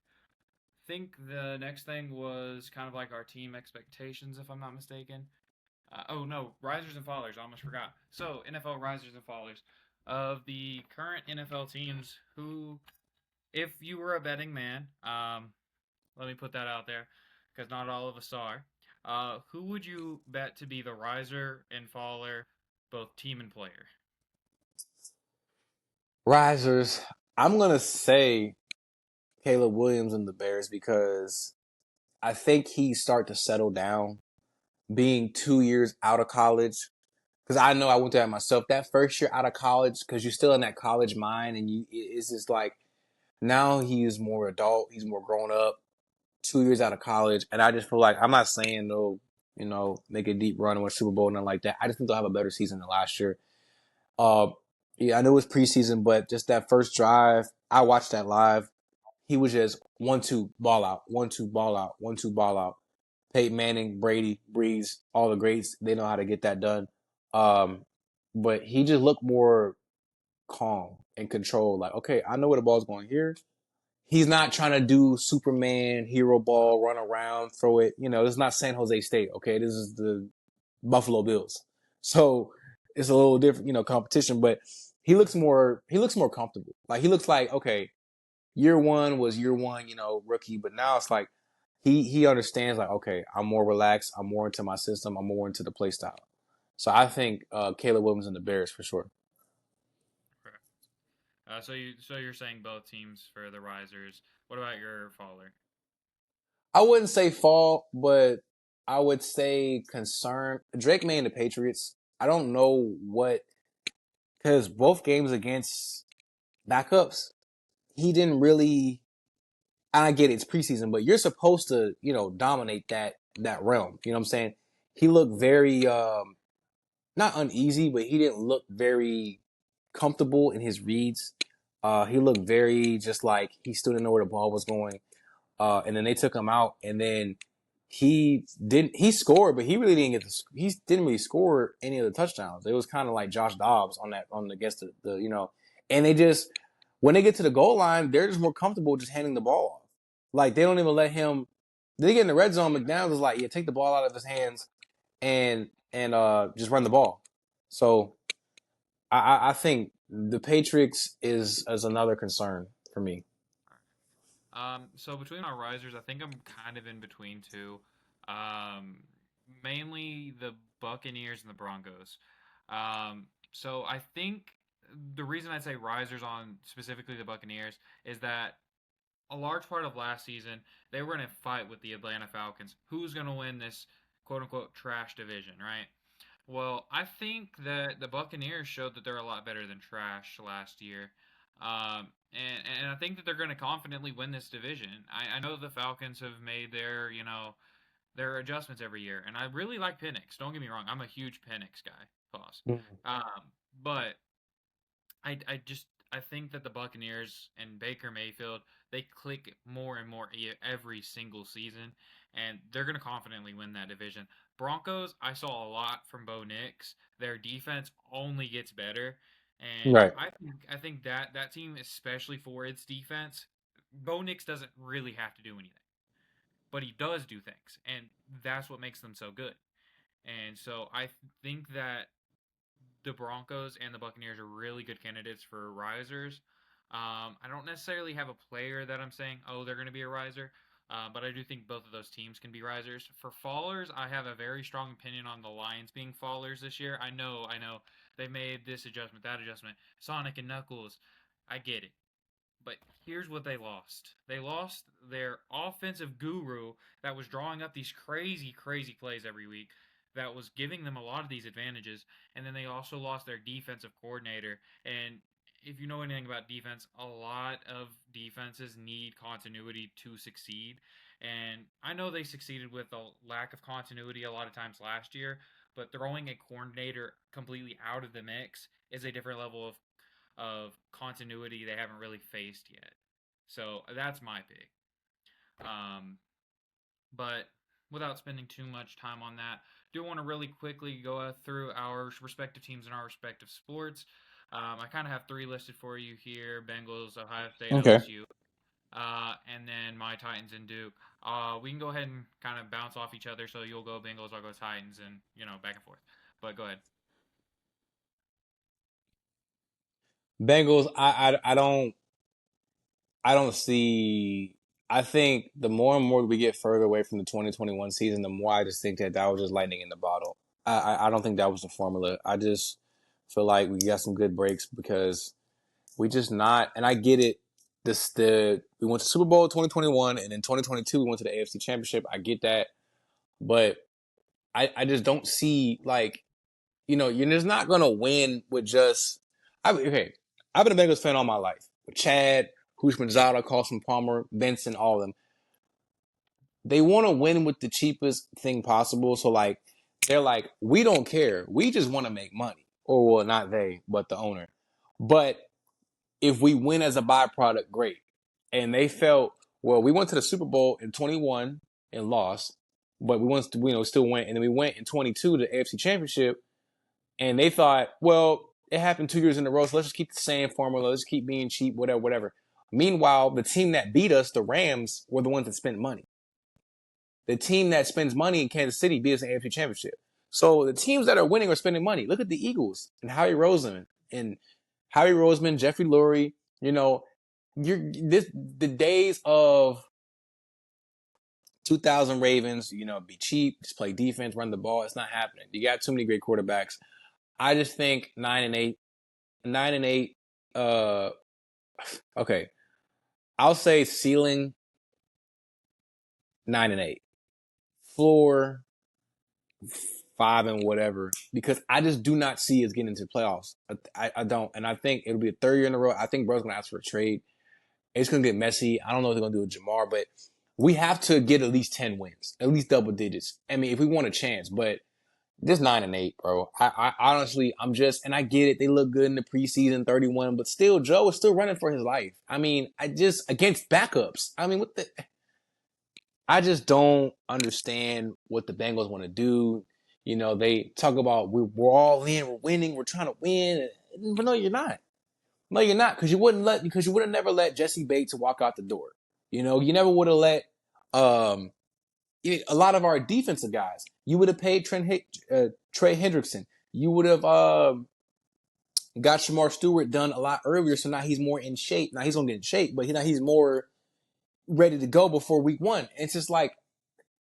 Think the next thing was kind of like our team expectations, if I'm not mistaken. Oh no, risers and fallers. I almost forgot. So NFL risers and fallers of the current NFL teams. Who, if you were a betting man, let me put that out there, because not all of us are. Who would you bet to be the riser and faller, both team and player? Risers. I'm gonna say Caleb Williams and the Bears because I think he start to settle down being 2 years out of college. Because I know I went through that myself. That first year out of college, because you're still in that college mind, and it's just like now he is more adult, he's more grown up. 2 years out of college, and I just feel like I'm not saying they'll, make a deep run or win Super Bowl, nothing like that. I just think they'll have a better season than last year. Uh, yeah, I know it was preseason, but just that first drive, I watched that live. He was just 1-2 ball out, 1-2 ball out, 1-2 ball out. Peyton Manning, Brady, Breeze, all the greats, they know how to get that done. Um, but he just looked more calm and controlled. Like, okay, I know where the ball's going here. He's not trying to do Superman, hero ball, run around, throw it. This is not San Jose State, okay? This is the Buffalo Bills. So it's a little different, competition, but he looks more comfortable. Like he looks like, okay, year one was year one, rookie, but now it's like he understands like, okay, I'm more relaxed, I'm more into my system, I'm more into the play style. So I think Caleb Williams and the Bears for sure. Okay. So you're saying both teams for the risers. What about your faller? I wouldn't say fall, but I would say concern. Drake made the Patriots. I don't know what, because both games against backups, he didn't really. I get it's preseason, but you're supposed to, dominate that realm. You know what I'm saying? He looked very not uneasy, but he didn't look very comfortable in his reads. He looked very just like he still didn't know where the ball was going. And then they took him out, and then he scored, but he really didn't he didn't really score any of the touchdowns. It was kind of like Josh Dobbs against the and they just when they get to the goal line, they're just more comfortable just handing the ball off. Like they don't even let him. They get in the red zone. McDonald's is like, yeah, take the ball out of his hands and just run the ball. So I think the Patriots is another concern for me. So between my risers, I think I'm kind of in between two. Um, Mainly the Buccaneers and the Broncos. So I think the reason I'd say risers on specifically the Buccaneers is that a large part of last season they were in a fight with the Atlanta Falcons. Who's going to win this quote unquote trash division, right? Well, I think that the Buccaneers showed that they're a lot better than trash last year. And I think that they're going to confidently win this division. I know the Falcons have made their adjustments every year, and I really like Penix. Don't get me wrong, I'm a huge Penix guy. Pause. But I think that the Buccaneers and Baker Mayfield they click more and more every single season, and they're going to confidently win that division. Broncos, I saw a lot from Bo Nix. Their defense only gets better, and Right. I think that team, especially for its defense, Bo Nix doesn't really have to do anything, but he does do things, and that's what makes them so good. And so I think that the Broncos and the Buccaneers are really good candidates for risers. I don't necessarily have a player that I'm saying, oh, they're going to be a riser, but I do think both of those teams can be risers. For fallers, I have a very strong opinion on the Lions being fallers this year. I know, they made this adjustment, that adjustment, Sonic and Knuckles. I get it. But here's what they lost. They lost their offensive guru that was drawing up these crazy, crazy plays every week, that was giving them a lot of these advantages. And then they also lost their defensive coordinator. And if you know anything about defense, a lot of defenses need continuity to succeed. And I know they succeeded with a lack of continuity a lot of times last year, but throwing a coordinator completely out of the mix is a different level of continuity they haven't really faced yet. So that's my pick. Um, but without spending too much time on that, do want to really quickly go through our respective teams in our respective sports. I kind of have three listed for you here: Bengals, Ohio State, Okay. OSU, and then my Titans and Duke. We can go ahead and kind of bounce off each other. So you'll go Bengals, I'll go Titans, and back and forth. But go ahead. Bengals. I don't see. I think the more and more we get further away from the 2021 season, the more I just think that was just lightning in the bottle. I don't think that was the formula. I just feel like we got some good breaks because we just not. And I get it. We went to Super Bowl 2021, and in 2022 we went to the AFC Championship. I get that, but I just don't see like you're just not gonna win with just. Okay, I've been a Bengals fan all my life with Chad, Houshmandzadeh, Carson Palmer, Benson, all of them. They want to win with the cheapest thing possible. So like they're like, we don't care. We just want to make money. Or well, not they, but the owner. But if we win as a byproduct, great. And they felt, well, we went to the Super Bowl in 21 and lost, but we went to, still went. And then we went in 22 to the AFC Championship, and they thought, well, it happened 2 years in a row, so let's just keep the same formula. Let's keep being cheap, whatever, whatever. Meanwhile, the team that beat us, the Rams, were the ones that spent money. The team that spends money in Kansas City beat us in the AFC Championship. So the teams that are winning are spending money. Look at the Eagles and Howie Roseman, Jeffrey Lurie. You know, the days of 2000 Ravens. Be cheap, just play defense, run the ball. It's not happening. You got too many great quarterbacks. I just think 9-8, 9-8. Uh, okay, I'll say ceiling 9-8, floor 5 and whatever, because I just do not see us getting into the playoffs. I don't, and I think it'll be a third year in a row. I think Bro's gonna ask for a trade. It's gonna get messy. I don't know what they're gonna do with Jamar, but we have to get at least 10 wins, at least double digits. I mean, if we want a chance, but this 9-8, bro. I honestly, and I get it. They look good in the preseason, 31, but still, Joe is still running for his life. I mean, I just against backups. I mean, I just don't understand what the Bengals want to do. They talk about we're all in, we're winning, we're trying to win, but no, you're not. No, you're not, because you would have never let Jesse Bates walk out the door. You never would have let um a lot of our defensive guys. You would have paid Trey Hendrickson. You would have got Shamar Stewart done a lot earlier, so now he's more in shape. Now he's gonna get in shape, but now he's more ready to go before week one. It's just like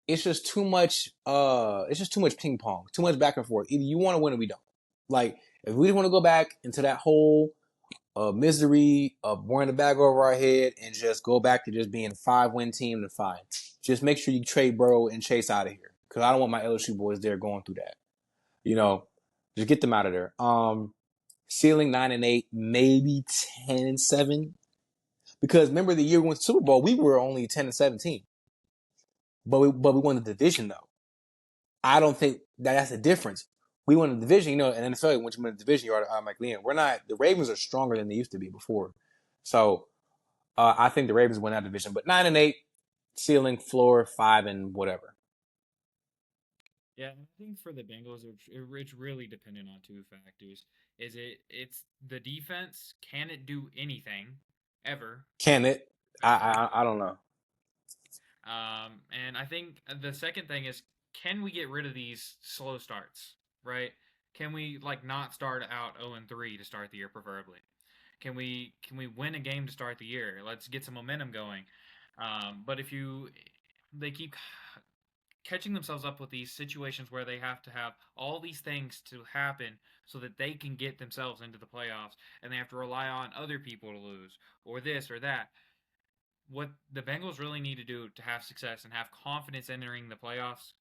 it's just too much ping pong, too much back and forth. Either you want to win or we don't. Like if we want to go back into that whole misery of wearing the bag over our head and just go back to just being a 5-win team, then fine. Just make sure you trade Burrow and Chase out of here, because I don't want my LSU boys there going through that. You know, just get them out of there. Ceiling 9-8, maybe 10-7. Because remember the year we went to Super Bowl, we were only 10-17, but we won the division though. I don't think that's the difference. We won the division, and NFL, when you win the division, you're automatically in. We're not. The Ravens are stronger than they used to be before, so I think the Ravens win that division. But 9-8, ceiling, floor 5 and whatever. Yeah, I think for the Bengals, it's really dependent on two factors. It's the defense. Can it do anything ever? Can it? Ever. I don't know. And I think the second thing is, can we get rid of these slow starts? Right? Can we not start out 0-3 to start the year, preferably? Can we win a game to start the year? Let's get some momentum going. But if they keep catching themselves up with these situations where they have to have all these things to happen so that they can get themselves into the playoffs, and they have to rely on other people to lose or this or that. What the Bengals really need to do to have success and have confidence entering the playoffs: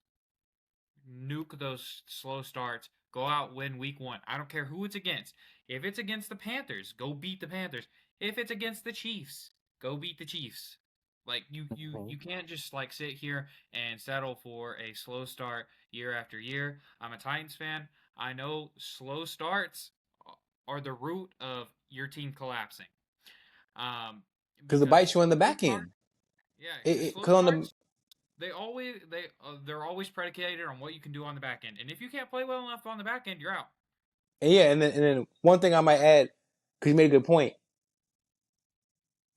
nuke those slow starts, Go out, win week 1. I don't care who it's against. If it's against the Panthers, go beat the Panthers. If it's against the Chiefs, go beat the Chiefs. Like you can't just like sit here and settle for a slow start year after year. I'm a Titans fan. I know slow starts are the root of your team collapsing. Um, Because it because bites you on the slow back start, end. yeah, because It slow cause on the starts they're always predicated on what you can do on the back end, and if you can't play well enough on the back end, you're out. and yeah, and then one thing I might add, because you made a good point.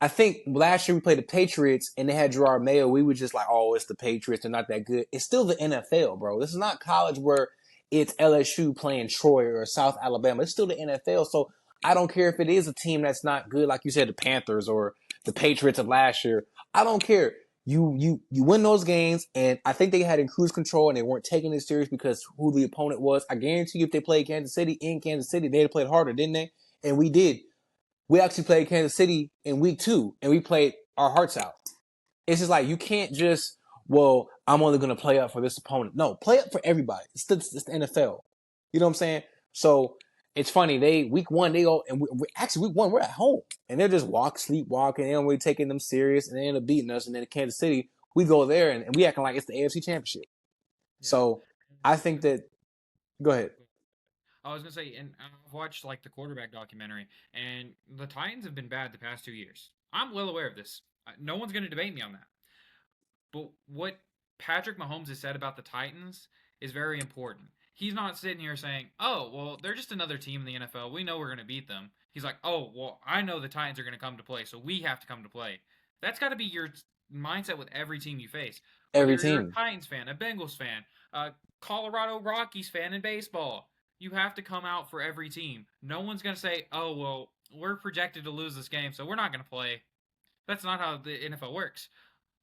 I think last year we played the Patriots and they had Gerard Mayo. We were just like, oh, it's the Patriots. They're not that good. It's still the NFL, bro. This is not college where it's LSU playing Troy or South Alabama. It's still the NFL. So I don't care if it is a team that's not good, like you said, the Panthers or the Patriots of last year. I don't care. You win those games, and I think they had in cruise control and they weren't taking it serious because who the opponent was. I guarantee you, if they played Kansas City in Kansas City, they'd have played harder, didn't they? And we did. We actually played Kansas City in week 2, and we played our hearts out. It's just like you can't just, well, I'm only going to play up for this opponent. No, play up for everybody. It's the NFL. You know what I'm saying? So it's funny. They week 1 they go and actually week 1 we're at home and they're just sleepwalking. They don't really taking them serious and they end up beating us. And then in Kansas City we go there and we acting like it's the AFC Championship. Yeah. So I think that. Go ahead. I was gonna say, and I've watched like the quarterback documentary, and the Titans have been bad the past 2 years. I'm well aware of this. No one's gonna debate me on that. But what Patrick Mahomes has said about the Titans is very important. He's not sitting here saying, "Oh, well, they're just another team in the NFL. We know we're going to beat them." He's like, "Oh, well, I know the Titans are going to come to play, so we have to come to play." That's got to be your mindset with every team you face. Every Whether you're a team. Titans fan, a Bengals fan, a Colorado Rockies fan in baseball, you have to come out for every team. No one's going to say, "Oh, well, we're projected to lose this game, so we're not going to play." That's not how the NFL works.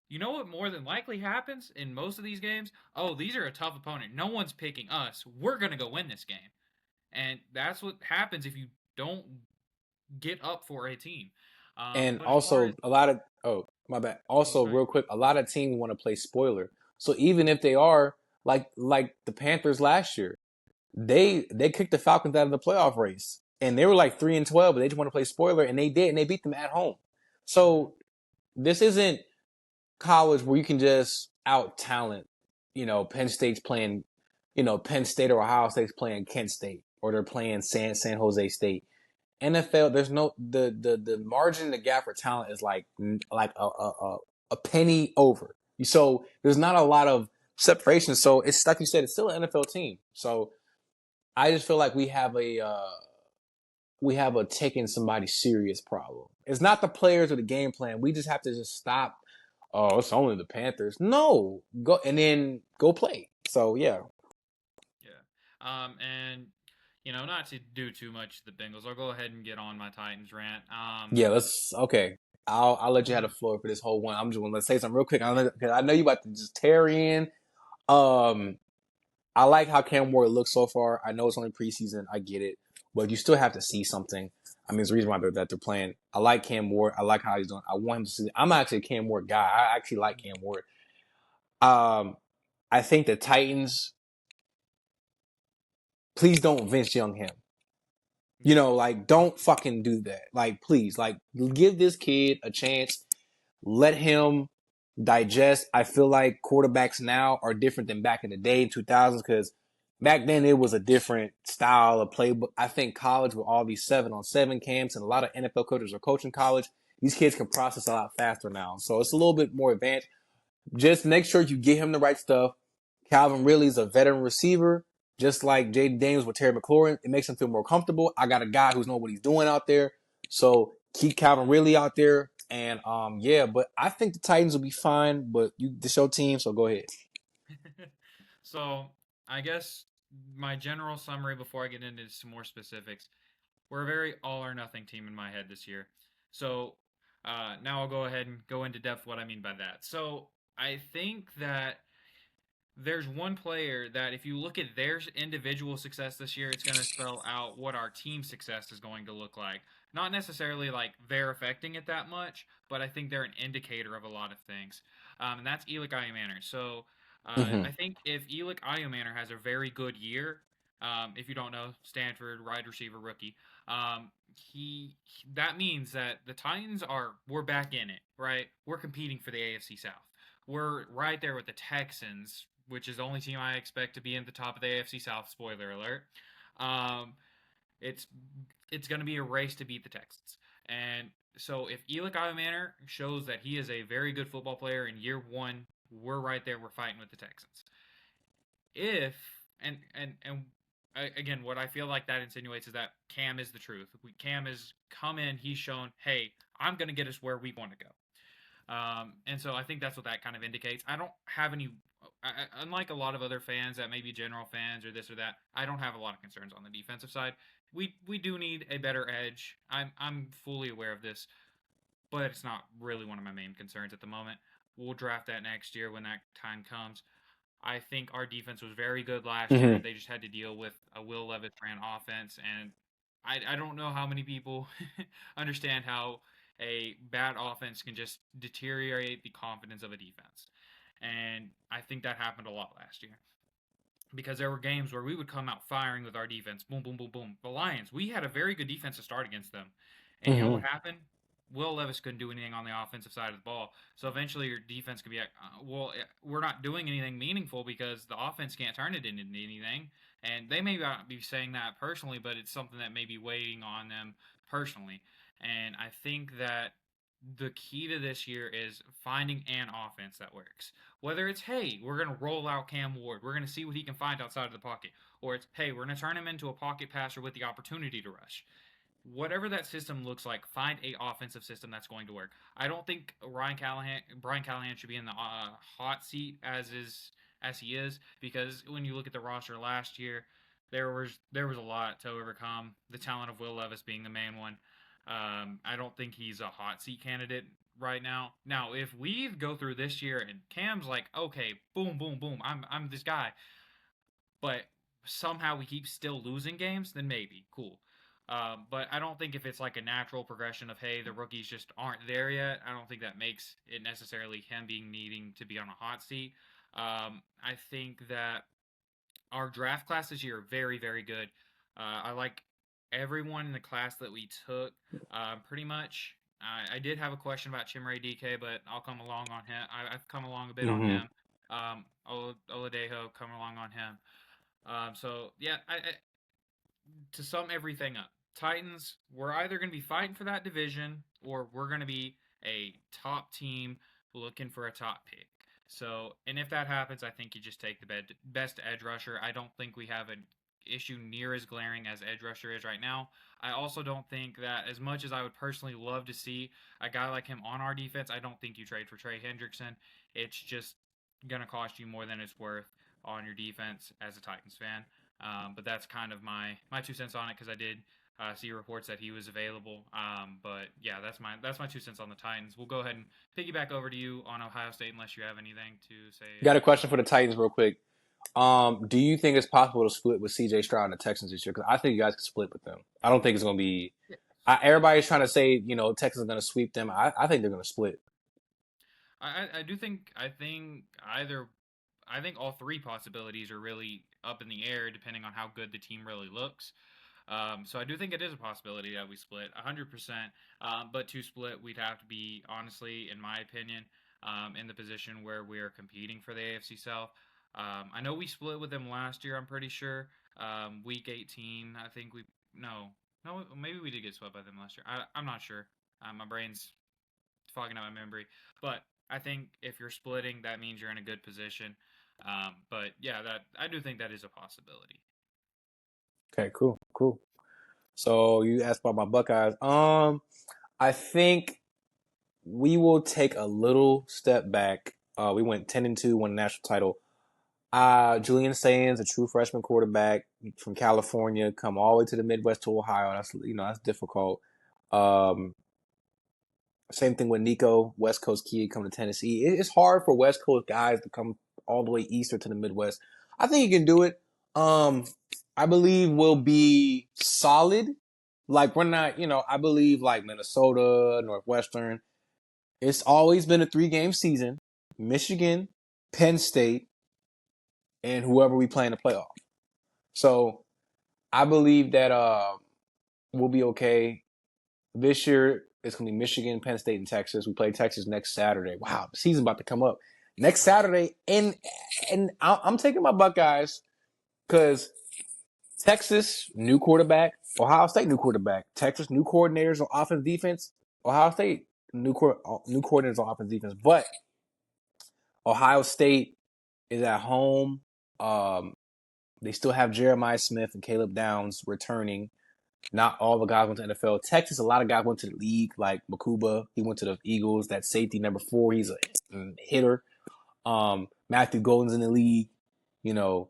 You know what more than likely happens in most of these games? Oh, these are a tough opponent. No one's picking us. We're going to go win this game. And that's what happens if you don't get up for a team. And But as far as. also a lot of, oh, my bad. Oh, Also, go ahead. real quick, a lot of teams want to play spoiler. So even if they are like the Panthers last year, they kicked the Falcons out of the playoff race. And they were like 3-12, but they just want to play spoiler and they did, and they beat them at home. Mm-hmm. So this isn't college where you can just out talent, Penn State's playing, Penn State or Ohio State's playing Kent State or they're playing San Jose State. NFL, there's no the margin, the gap for talent is like a penny over. So there's not a lot of separation. So it's like you said, it's still an NFL team. So I just feel like we have a taking somebody serious problem. It's not the players or the game plan. We just have to just stop. Oh, it's only the Panthers. No, go and then go play. So yeah, Yeah. And, not to do too much to the Bengals, I'll go ahead and get on my Titans rant. yeah. Let's okay. I'll let you have the floor for this whole one. I'm just gonna say something real quick because I know you about to just tear in. Um, I like how Cam Ward looks so far. I know it's only preseason. I get it, but you still have to see something. I mean, it's the reason why they're playing. I like Cam Ward. I like how he's doing. I want him to see. I'm actually a Cam Ward guy. I actually like Cam Ward. Um, I think the Titans. Please don't Vince Young him. Yeah. Like don't fucking do that. Like please, like give this kid a chance. Let him digest. I feel like quarterbacks now are different than back in the day in 2000s because back then it was a different style of play. But I think college with all these 7-on-7 camps and a lot of NFL coaches are coaching college. These kids can process a lot faster now. So it's a little bit more advanced. Just make sure you get him the right stuff. Calvin Ridley's a veteran receiver, just like Jaden Daniels with Terry McLaurin. It makes him feel more comfortable. I got a guy who's know what he's doing out there. So keep Calvin Ridley out there. And yeah, but I think the Titans will be fine. But this your team, so go ahead. So, I guess my general summary before I get into some more specifics, we're a very all or nothing team in my head this year. So now I'll go ahead and go into depth what I mean by that. So I think that there's one player that if you look at their individual success this year, it's going to spell out what our team success is going to look like. Not necessarily like they're affecting it that much, but I think they're an indicator of a lot of things. And that's Elic Manor. So Mm-hmm. I think if Elic Manor has a very good year, If you don't know, Stanford wide receiver rookie. That means that the Titans we're back in it, right? We're competing for the AFC South. We're right there with the Texans, which is the only team I expect to be in the top of the AFC South. Spoiler alert. Um, it's it's going to be a race to beat the Texans, and so if Eli Manor shows that he is a very good football player in year one, we're right there. We're fighting with the Texans. If and again, what I feel like that insinuates is that Cam is the truth. Cam has come in. He's shown, hey, I'm going to get us where we want to go. And so I think that's what that kind of indicates. I don't have any, unlike a lot of other fans that may be general fans or this or that. I don't have a lot of concerns on the defensive side. We do need a better edge. I'm fully aware of this, but it's not really one of my main concerns at the moment. We'll draft that next year when that time comes. I think our defense was very good last year. Mm-hmm. They just had to deal with a Will Levis ran offense, and I don't know how many people understand how a bad offense can just deteriorate the confidence of a defense. And I think that happened a lot last year because there were games where we would come out firing with our defense. Boom, boom, boom, boom. The Lions, we had a very good defense to start against them. And you know Mm-hmm. what happened? Will Levis couldn't do anything on the offensive side of the ball. So eventually your defense could be like, we're not doing anything meaningful because the offense can't turn it into anything. And they may not be saying that personally, but it's something that may be weighing on them personally. And I think that the key to this year is finding an offense that works. Whether it's, hey, we're going to roll out Cam Ward, we're going to see what he can find outside of the pocket, or it's, hey, we're going to turn him into a pocket passer with the opportunity to rush. Whatever that system looks like, find a offensive system that's going to work. I don't think Brian Callahan should be in the hot seat as he is because when you look at the roster last year, there was a lot to overcome. The talent of Will Levis being the main one. I don't think he's a hot seat candidate right now. Now, if we go through this year and Cam's like, okay, boom, boom, boom, I'm this guy, but somehow we keep still losing games, then maybe cool. But I don't think if it's like a natural progression of hey, the rookies just aren't there yet. I don't think that makes it necessarily him being needing to be on a hot seat. I think that our draft class this year very very good. I like everyone in the class that we took pretty much. I did have a question about Chimere DK, but I'll come along on him. I've come along a bit on Mm-hmm. him. Oladejo come along on him. So yeah, to sum everything up, Titans, we're either going to be fighting for that division or we're going to be a top team looking for a top pick. So, and if that happens, I think you just take the best edge rusher. I don't think we have an issue near as glaring as edge rusher is right now. I also don't think that as much as I would personally love to see a guy like him on our defense, I don't think you trade for Trey Hendrickson. It's just going to cost you more than it's worth on your defense as a Titans fan. But that's kind of my 2 cents on it because I did see reports that he was available. But yeah, that's my 2 cents on the Titans. We'll go ahead and piggyback over to you on Ohio State unless you have anything to say Got a question about for the Titans, real quick. Do you think it's possible to split with C.J. Stroud and the Texans this year? Because I think you guys can split with them. I don't think it's going to be. it. Everybody's trying to say Texas is going to sweep them. I think they're going to split. I do think I think all three possibilities are really up in the air depending on how good the team really looks. So I do think it is a possibility that we split 100%. But to split, we'd have to be honestly, in my opinion, in the position where we're competing for the AFC South. I know we split with them last year. I'm pretty sure. Week 18, I think we no maybe we did get swept by them last year. I'm not sure. My brain's fogging up my memory, but I think if you're splitting, that means you're in a good position. But yeah, that I do think that is a possibility. Okay, cool, cool. So you asked about my Buckeyes. I think we will take a little step back. We went 10-2, won a national title. Julian Sands, a true freshman quarterback from California, come all the way to the Midwest to Ohio. That's difficult. Um, Same thing with Nico, West Coast kid, come to Tennessee. It's hard for West Coast guys to come all the way eastern to the Midwest. I think he can do it. I believe we'll be solid. Like we're not, I believe like Minnesota, Northwestern. It's always been a 3-game season. Michigan, Penn State, and whoever we play in the playoff. So I believe that we'll be okay. This year it's gonna be Michigan, Penn State, and Texas. We play Texas next Saturday. Wow, the season's about to come up next Right. Saturday, and I'm taking my Buckeyes because Texas new quarterback, Ohio State new quarterback, Texas new coordinators on offense defense, Ohio State new coordinators on offense defense, but Ohio State is at home. Um, they still have Jeremiah Smith and Caleb Downs returning. Not all the guys went to NFL. Texas, a lot of guys went to the league, like Makuba. He went to the Eagles. That safety number 4, he's a hitter. Matthew Golden's in the league. You know,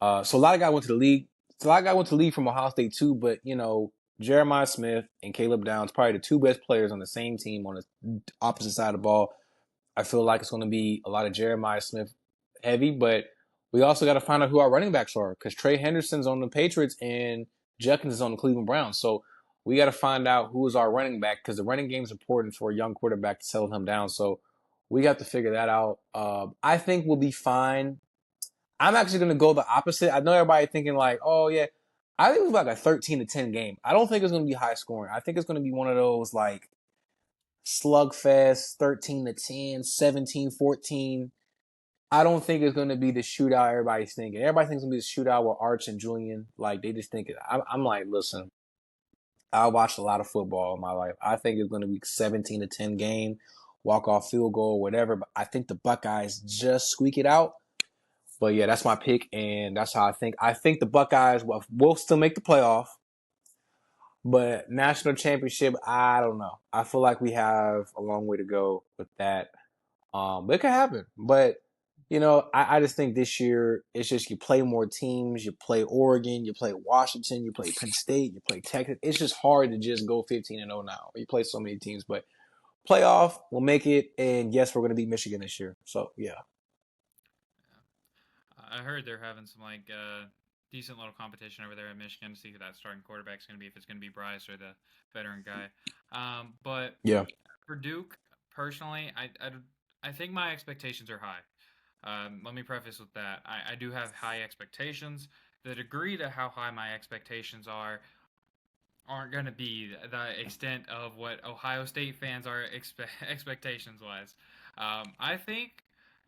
so a lot of guys went to the league. So a lot of guys went to the league from Ohio State too. But Jeremiah Smith and Caleb Downs, probably the two best players on the same team on the opposite side of the ball. I feel like it's going to be a lot of Jeremiah Smith heavy, but we also got to find out who our running backs are because Trey Henderson's on the Patriots and Judkins is on the Cleveland Browns. So we got to find out who is our running back because the running game is important for a young quarterback to settle him down. So we got to figure that out. I think we'll be fine. I'm actually going to go the opposite. I know everybody thinking like, oh yeah, I think it's like a 13-10 game. I don't think it's going to be high scoring. I think it's going to be one of those like slugfest, 13-10, 17-14. I don't think it's going to be the shootout everybody's thinking. Everybody thinks it's going to be the shootout with Arch and Julian. Like, they just think it. I'm like, listen, I watched a lot of football in my life. I think it's going to be 17-10 game, walk off field goal, whatever. But I think the Buckeyes just squeak it out. But yeah, that's my pick, and that's how I think. I think the Buckeyes will still make the playoff. But national championship, I don't know. I feel like we have a long way to go with that. But it could happen. But I just think this year it's just you play more teams. You play Oregon, you play Washington, you play Penn State, you play Texas. It's just hard to just go 15-0 now. You play so many teams, but playoff, we'll make it. And yes, we're going to beat Michigan this year. So yeah, I heard they're having some decent little competition over there in Michigan to see who that starting quarterback's going to be, if it's going to be Bryce or the veteran guy. But yeah, for Duke, personally, I think my expectations are high. Let me preface with that. I do have high expectations. The degree to how high my expectations aren't going to be the extent of what Ohio State fans are expectations wise. I think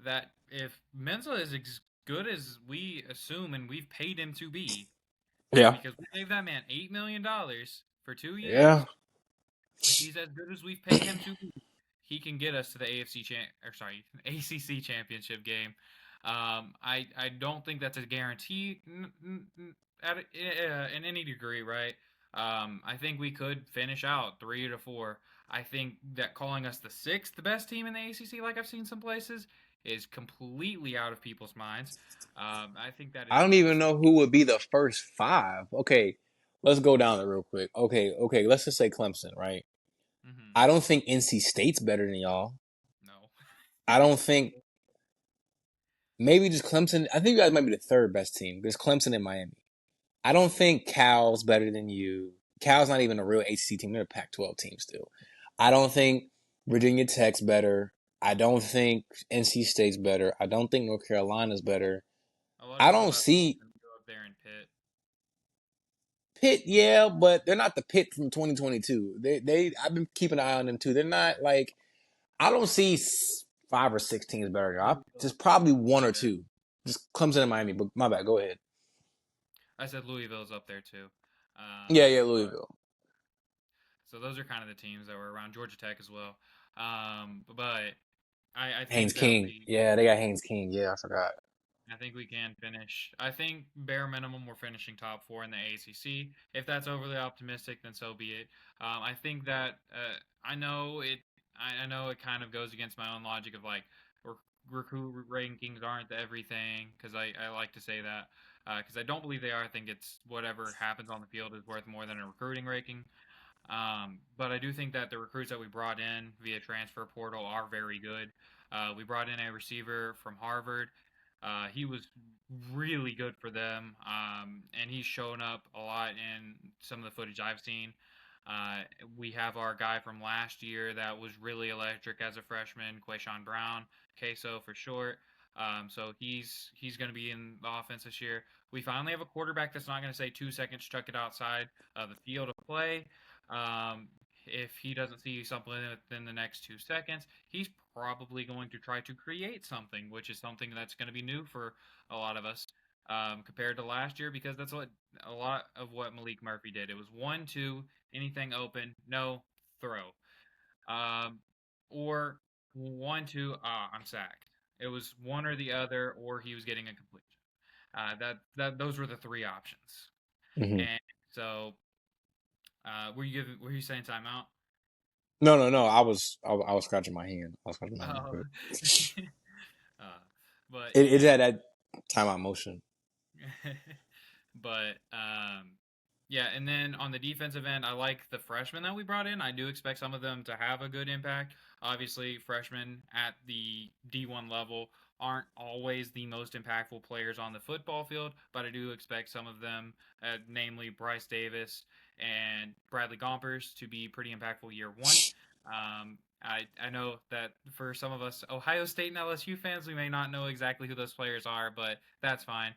that if Mensa is as good as we assume and we've paid him to be, yeah, because we gave that man $8 million for 2 years, yeah. if he's as good as we've paid him to be, he can get us to the ACC championship game. I don't think that's a guarantee in any degree, right? I think we could finish out 3 to 4. I think that calling us the sixth best team in the ACC, like I've seen some places, is completely out of people's minds. I think that I is don't even know extreme. who would be the first five. Okay, let's go down it real quick. Okay. Let's just say Clemson, right? Hmm. I don't think NC State's better than y'all. No. I don't think maybe just Clemson. I think you guys might be the third best team. There's Clemson and Miami. I don't think Cal's better than you. Cal's not even a real ACC team. They're a Pac-12 team still. I don't think Virginia Tech's better. I don't think NC State's better. I don't think North Carolina's better. A lot of I people don't have see them go up there and Pitt. Pitt, yeah, but they're not the Pitt from 2022. I've been keeping an eye on them too. They're not like I don't see 5 or 6 teams better. Louisville. Just probably one or Yeah. two. Just Clemson and Miami. But my bad. Go ahead. I said Louisville's up there too. Yeah, But Louisville. so those are kind of the teams that were around Georgia Tech as well. But I Haynes think that King. Yeah, they got Haynes King. Yeah, I forgot. I think we can finish. I think bare minimum we're finishing top 4 in the ACC. If that's overly optimistic, then so be it. I think that I know it. I know it kind of goes against my own logic of like recruit rankings aren't everything because I like to say that because I don't believe they are. I think it's whatever happens on the field is worth more than a recruiting ranking. But I do think that the recruits that we brought in via transfer portal are very good. We brought in a receiver from Harvard. He was really good for them, and he's shown up a lot in some of the footage I've seen. Uh, we have our guy from last year that was really electric as a freshman, Quayshawn Brown, Queso for short. So he's going to be in the offense this year. We finally have a quarterback that's not going to say 2 seconds, chuck it outside the field of play. Um, if he doesn't see something within the next 2 seconds, he's probably going to try to create something, which is something that's going to be new for a lot of us compared to last year, because that's what a lot of what Malik Murphy did. It was 1-2, anything open, no throw, um, or 1-2, I'm sacked. It was one or the other, or he was getting a completion. That those were the three options. Hmm. And so, were you saying timeout? No, no, no. I was scratching my hand. I was scratching my hand. Oh, But uh, but it yeah. had that timeout motion. But yeah, and then on the defensive end, I like the freshmen that we brought in. I do expect some of them to have a good impact. Obviously, freshmen at the D1 level aren't always the most impactful players on the football field, but I do expect some of them, namely Bryce Davis and Bradley Gompers, to be pretty impactful year one. I know that for some of us Ohio State and LSU fans, we may not know exactly who those players are, but that's fine.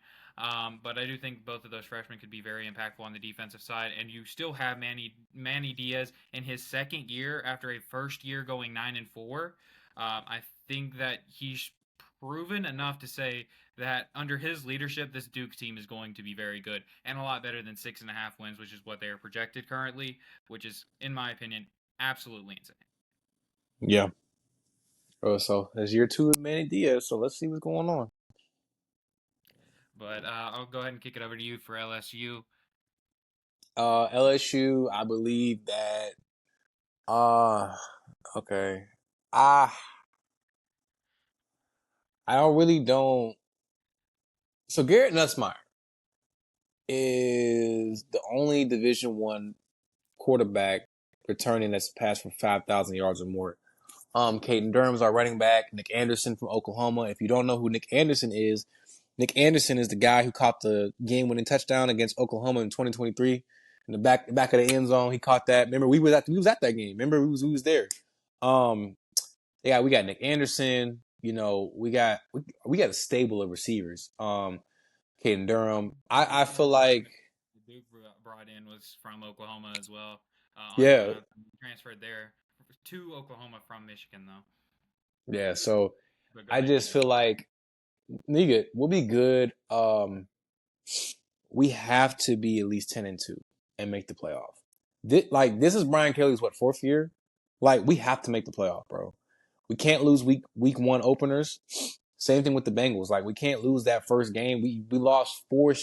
But I do think both of those freshmen could be very impactful on the defensive side, and you still have Manny Diaz in his second year after a first year going 9-4. I think that he's proven enough to say that under his leadership, this Duke team is going to be very good and a lot better than 6.5 wins, which is what they are projected currently, which is, in my opinion, absolutely insane. Yeah. So it's year two of Manny Diaz. So let's see what's going on. But I'll go ahead and kick it over to you for LSU. LSU, I believe that. Uh, okay. Ah, I don't really don't. So Garrett Nussmeier is the only Division One quarterback returning that's passed for 5,000 yards or more. Caden Durham's our running back. Nick Anderson from Oklahoma. If you don't know who Nick Anderson is the guy who caught the game-winning touchdown against Oklahoma in 2023 in the back of the end zone. He caught that. Remember, we was at that game. Remember, we was there. Um, yeah, we got Nick Anderson. We got a stable of receivers. Caden Durham. The I one feel like that Duke brought in was from Oklahoma as well. Andre yeah, Johnson transferred there to Oklahoma from Michigan, though. yeah. So But go I ahead, just continue. feel like nigga, we'll be good. We have to be at least 10-2 and make the playoff. This is Brian Kelly's what, fourth year? Like we have to make the playoff, bro. We can't lose week one openers. Same thing with the Bengals. Like we can't lose that first game. We lost four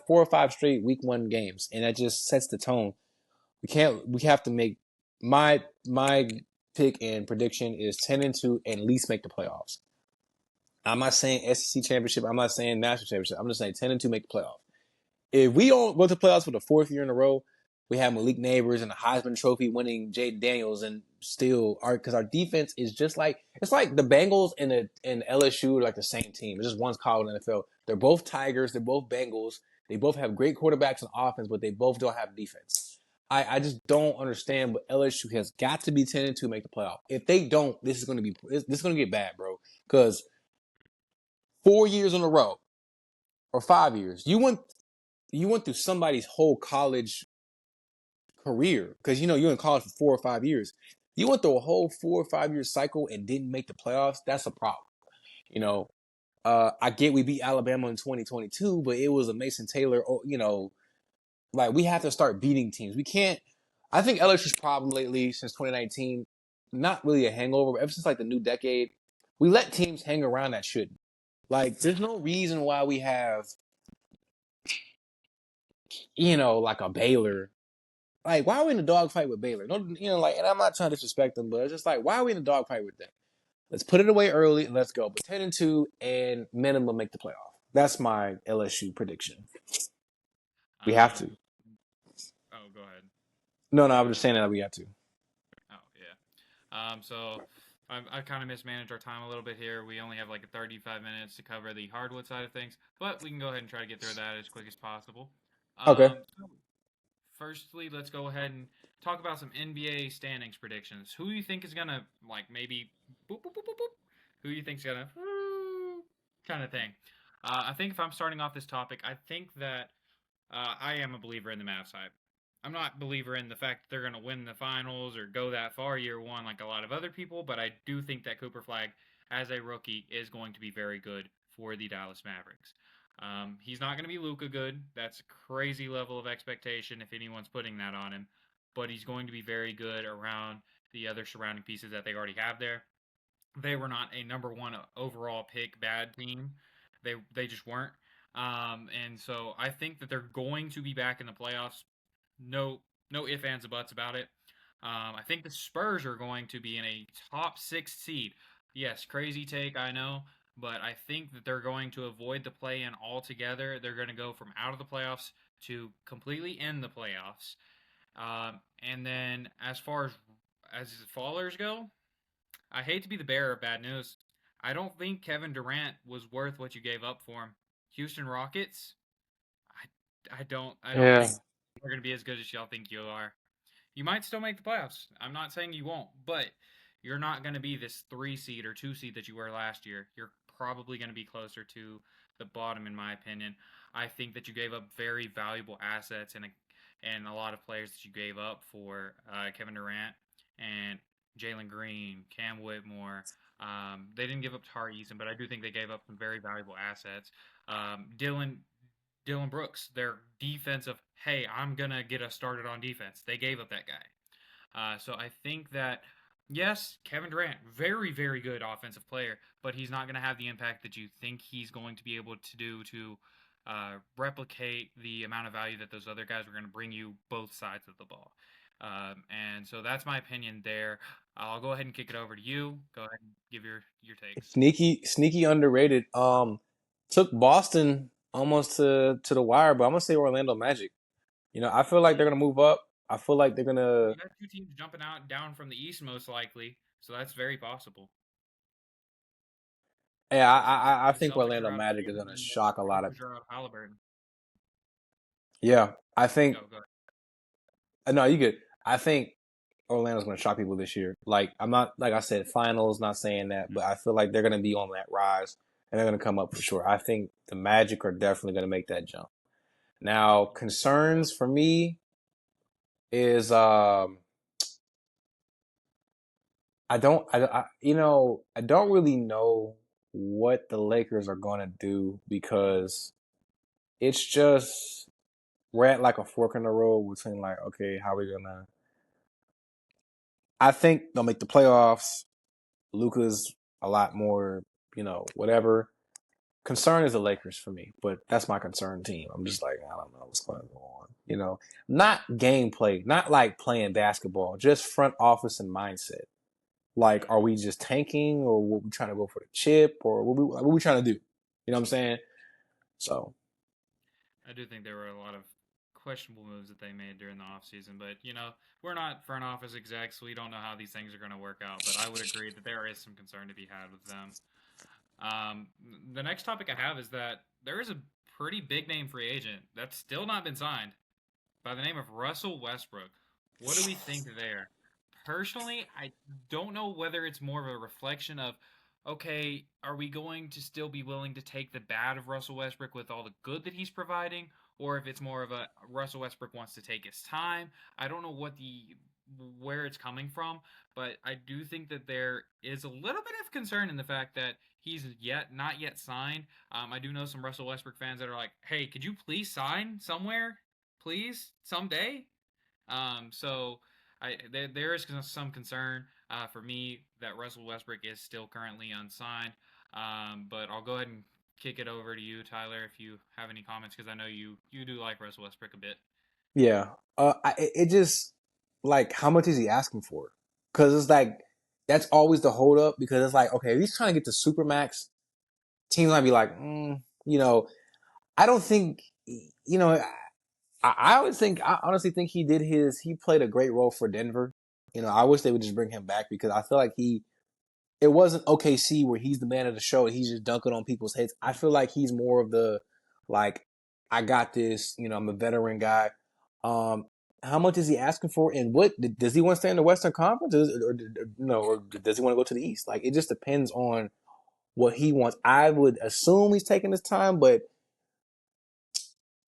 or five straight week one games, and that just sets the tone. We can't. We have to make my pick and prediction is 10-2 and at least make the playoffs. I'm not saying SEC championship. I'm not saying national championship. I'm just saying 10-2 make the playoff. If we don't go to playoffs for the fourth year in a row, we have Malik Neighbors and the Heisman Trophy winning Jaden Daniels, and still because our defense is just like it's like the Bengals and LSU are like the same team. It's just one's college and NFL. They're both Tigers. They're both Bengals. They both have great quarterbacks and offense, but they both don't have defense. I just don't understand. But LSU has got to be 10-2 to make the playoff. If they don't, this is going to get bad, bro. Because 4 years in a row or 5 years, you went through somebody's whole college career because you're in college for 4 or 5 years. You went through a whole 4 or 5 year cycle and didn't make the playoffs. That's a problem. You know, I get we beat Alabama in 2022, but it was a Mason Taylor. Like we have to start beating teams. We can't. I think LSU's problem lately since 2019, not really a hangover, but ever since like the new decade, we let teams hang around that shouldn't. Like, there's no reason why we have, like a Baylor. Like, why are we in a dogfight with Baylor? No, and I'm not trying to disrespect them, but it's just like, why are we in a dogfight with them? Let's put it away early and let's go. But 10-2 and minimum make the playoff. That's my LSU prediction. We have to. Um, oh, go ahead. No, Were no, you I'm gonna just say? saying that we have to. Oh, yeah. So I kind of mismanaged our time a little bit here. We only have like 35 minutes to cover the hardwood side of things, but we can go ahead and try to get through that as quick as possible. Okay. So firstly, let's go ahead and talk about some NBA standings predictions. Who do you think is gonna like maybe boop boop boop boop boop? Who do you think's gonna? kind of thing. I think if I'm starting off this topic, I think that I am a believer in the Mavs hype. I'm not a believer in the fact that they're going to win the finals or go that far year one like a lot of other people, but I do think that Cooper Flag, as a rookie, is going to be very good for the Dallas Mavericks. He's not going to be Luka good. That's a crazy level of expectation if anyone's putting that on him. But he's going to be very good around the other surrounding pieces that they already have there. They were not a number one overall pick bad team. They just weren't. And so I think that they're going to be back in the playoffs. No ifs ands or buts about it. I think the Spurs are going to be in a top six seed. Yes, crazy take, I know, but I think that they're going to avoid the play in altogether. They're going to go from out of the playoffs to completely in the playoffs. And then as fallers go, I hate to be the bearer of bad news. I don't think Kevin Durant was worth what you gave up for him. Houston Rockets, I don't Yeah. think they're going to be as good as y'all think you are. You might still make the playoffs. I'm not saying you won't, but you're not going to be this 3 seed or 2 seed that you were last year. You're probably going to be closer to the bottom, in my opinion. I think that you gave up very valuable assets and a lot of players that you gave up for Kevin Durant and Jalen Green, Cam Whitmore. They didn't give up Tari Eason, but I do think they gave up some very valuable assets. Dylan Brooks, their defensive, hey, I'm going to get us started on defense. They gave up that guy. So I think that, yes, Kevin Durant, very, very good offensive player, but he's not going to have the impact that you think he's going to be able to do to replicate the amount of value that those other guys are going to bring you both sides of the ball. And so that's my opinion there. I'll go ahead and kick it over to you. Go ahead and give your takes. Sneaky underrated. Took Boston almost to the wire, but I'm gonna say Orlando Magic. I feel like they're gonna move up. I feel like they're gonna. You got two teams jumping out down from the East, most likely, so that's very possible. Yeah, I The think Celtics Orlando are out of Magic is Tatum, gonna and the shock a lot of. Raptors are out of Halliburton. Yeah, I think. Go. No, you good. I think Orlando's gonna shock people this year. Like I'm not like I said, finals. Not saying that, but I feel like they're gonna be on that rise and they're gonna come up for sure. I think the Magic are definitely gonna make that jump. Now, concerns for me is I don't really know what the Lakers are gonna do because it's just we're at like a fork in the road between like, okay, how are we gonna I think they'll make the playoffs. Luka's a lot more, whatever. Concern is the Lakers for me, but that's my concern team. I'm just like, I don't know what's going to go on. Not gameplay, not like playing basketball, just front office and mindset. Like, are we just tanking, or are we trying to go for the chip, or what we trying to do? You know what I'm saying? So, I do think there were a lot of questionable moves that they made during the offseason, but we're not front office execs, so we don't know how these things are going to work out. But I would agree that there is some concern to be had with them. Um, the next topic I have is that there is a pretty big name free agent that's still not been signed by the name of Russell Westbrook. What do we think there? Personally, I don't know whether it's more of a reflection of, okay, are we going to still be willing to take the bad of Russell Westbrook with all the good that he's providing, or if it's more of a Russell Westbrook wants to take his time. I don't know where it's coming from, but I do think that there is a little bit of concern in the fact that he's not yet signed. I do know some Russell Westbrook fans that are like, "Hey, could you please sign somewhere, please, someday?" So there is some concern for me that Russell Westbrook is still currently unsigned. But I'll go ahead and kick it over to you, Tyler, if you have any comments, because I know you do like Russell Westbrook a bit. yeah. It just, like, how much is he asking for? Because it's like, that's always the hold up because it's like, okay, if he's trying to get to Supermax, teams might be like, I don't think, you know, I honestly think he played a great role for Denver. I wish they would just bring him back because I feel like it wasn't OKC where he's the man of the show and he's just dunking on people's heads. I feel like he's more of the, like, I got this, I'm a veteran guy. Um, how much is he asking for? And what does he want to stay in the Western Conference or does he want to go to the East? Like, it just depends on what he wants. I would assume he's taking his time, but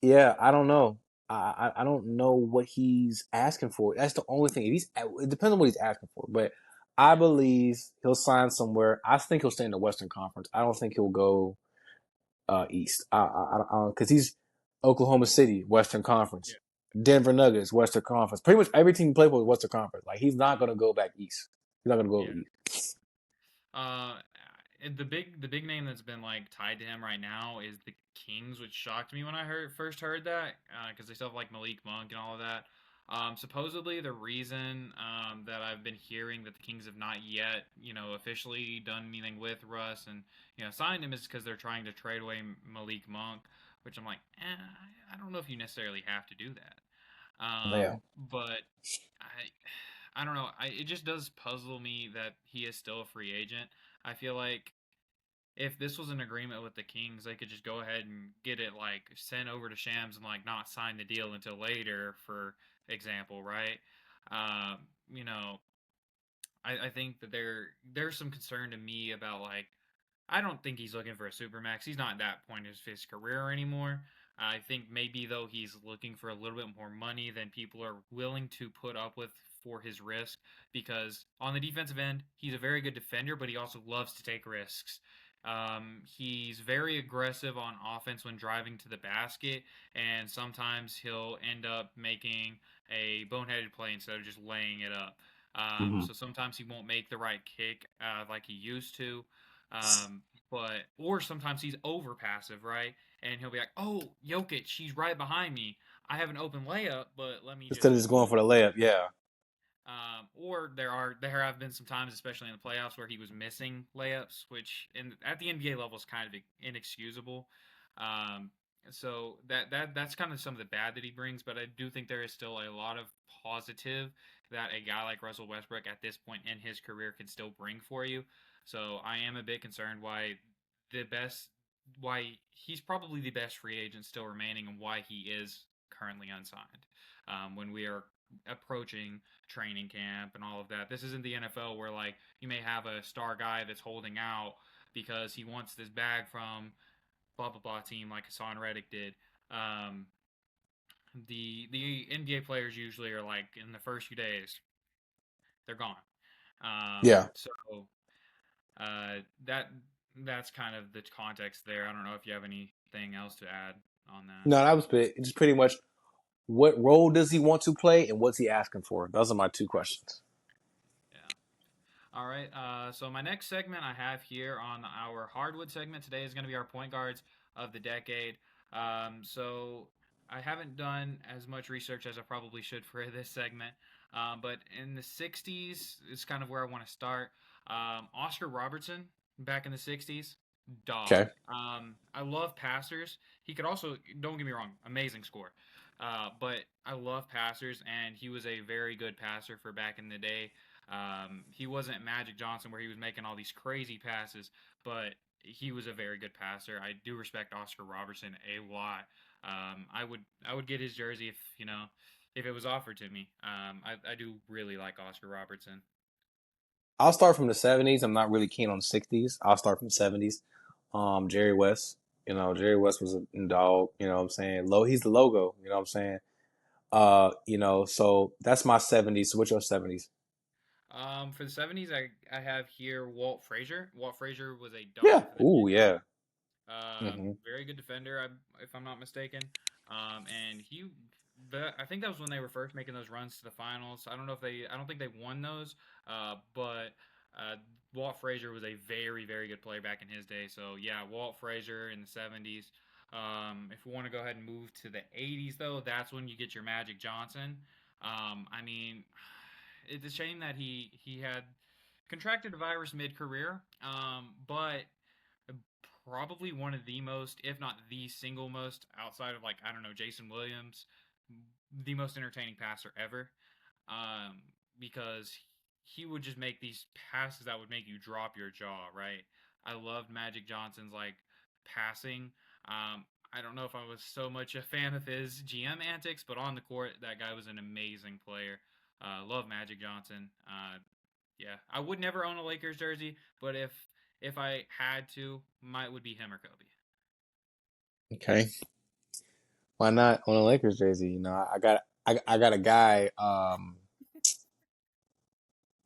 yeah, I don't know. I don't know what he's asking for. That's the only thing. If he's it depends on what he's asking for, but I Yeah, believe he'll sign somewhere. I think he'll stay in the Western Conference. I don't think he'll go East. Because he's Oklahoma City, Western Conference, yeah, Denver Nuggets, Western Conference. Pretty much every team he played for was Western Conference. Like he's not gonna go back East. He's not gonna go yeah. East. Uh, and the big name that's been like tied to him right now is the Kings, which shocked me when I first heard that, because they still have like Malik Monk and all of that. Supposedly the reason that I've been hearing that the Kings have not yet, officially done anything with Russ and signed him is because they're trying to trade away Malik Monk, which I'm like, I don't know if you necessarily have to do that. Yeah. But I don't know. It just does puzzle me that he is still a free agent. I feel like if this was an agreement with the Kings, they could just go ahead and get it like sent over to Shams and like not sign the deal until later, for example, right? Um, you know, I think that there's some concern to me about like I don't think he's looking for a supermax. He's not at that point of his career anymore. I think maybe though he's looking for a little bit more money than people are willing to put up with for his risk because on the defensive end, he's a very good defender, but he also loves to take risks. He's very aggressive on offense when driving to the basket, and sometimes he'll end up making a boneheaded play instead of just laying it up. Mm-hmm. So sometimes he won't make the right kick like he used to. Um, or sometimes he's over passive, right? And he'll be like, "Oh, Jokic, she's right behind me. I have an open layup, but let me Instead just of just going move." for the layup, yeah. Or there have been some times, especially in the playoffs, where he was missing layups, which at the NBA level is kind of inexcusable. Um, so that's kind of some of the bad that he brings, but I do think there is still a lot of positive that a guy like Russell Westbrook at this point in his career can still bring for you. So I am a bit concerned the best why he's probably the best free agent still remaining and why he is currently unsigned. When we are approaching training camp and all of that. This isn't the NFL where like you may have a star guy that's holding out because he wants this bag from blah blah blah team like Hassan Reddick did. Um, the NBA players usually are like in the first few days they're gone. Yeah. So uh, that that's kind of the context there. I don't know if you have anything else to add on that. No, that was just pretty much what role does he want to play and what's he asking for? Those are my two questions. Yeah. All right. So my next segment I have here on our hardwood segment today is going to be our point guards of the decade. So I haven't done as much research as I probably should for this segment, but in the '60s is kind of where I want to start. Oscar Robertson back in the '60s, dog. Okay. I love passers. He could also, don't get me wrong, amazing score. But I love passers, and he was a very good passer for back in the day. He wasn't Magic Johnson where he was making all these crazy passes, but he was a very good passer. I do respect Oscar Robertson a lot. I would get his jersey if it was offered to me. I do really like Oscar Robertson. I'll start from the 70s. I'm not really keen on the 60s. I'll start from the 70s. Jerry West. Jerry West was a dog. You know what I'm saying? He's the logo. You know what I'm saying? So that's my 70s. So what's your 70s? For the '70s, I have here Walt Frazier. Walt Frazier was a Yeah. dog for the Ooh, Knicks. yeah. Hmm. Very good defender, if I'm not mistaken. And I think that was when they were first making those runs to the finals. I don't think they won those. But Walt Frazier was a very, very good player back in his day. So yeah, Walt Frazier in the '70s. If we want to go ahead and move to the '80s, though, that's when you get your Magic Johnson. I mean, it's a shame that he had contracted a virus mid-career. But probably one of the most, if not the single most, outside of like I don't know Jason Williams, the most entertaining passer ever. Um, because he would just make these passes that would make you drop your jaw. Right. I loved Magic Johnson's like passing. I don't know if I was so much a fan of his GM antics, but on the court, that guy was an amazing player. Love Magic Johnson. Yeah, I would never own a Lakers jersey, but if I had to, might would be him or Kobe. Okay. Why not on a Lakers jersey? You know, I got a guy.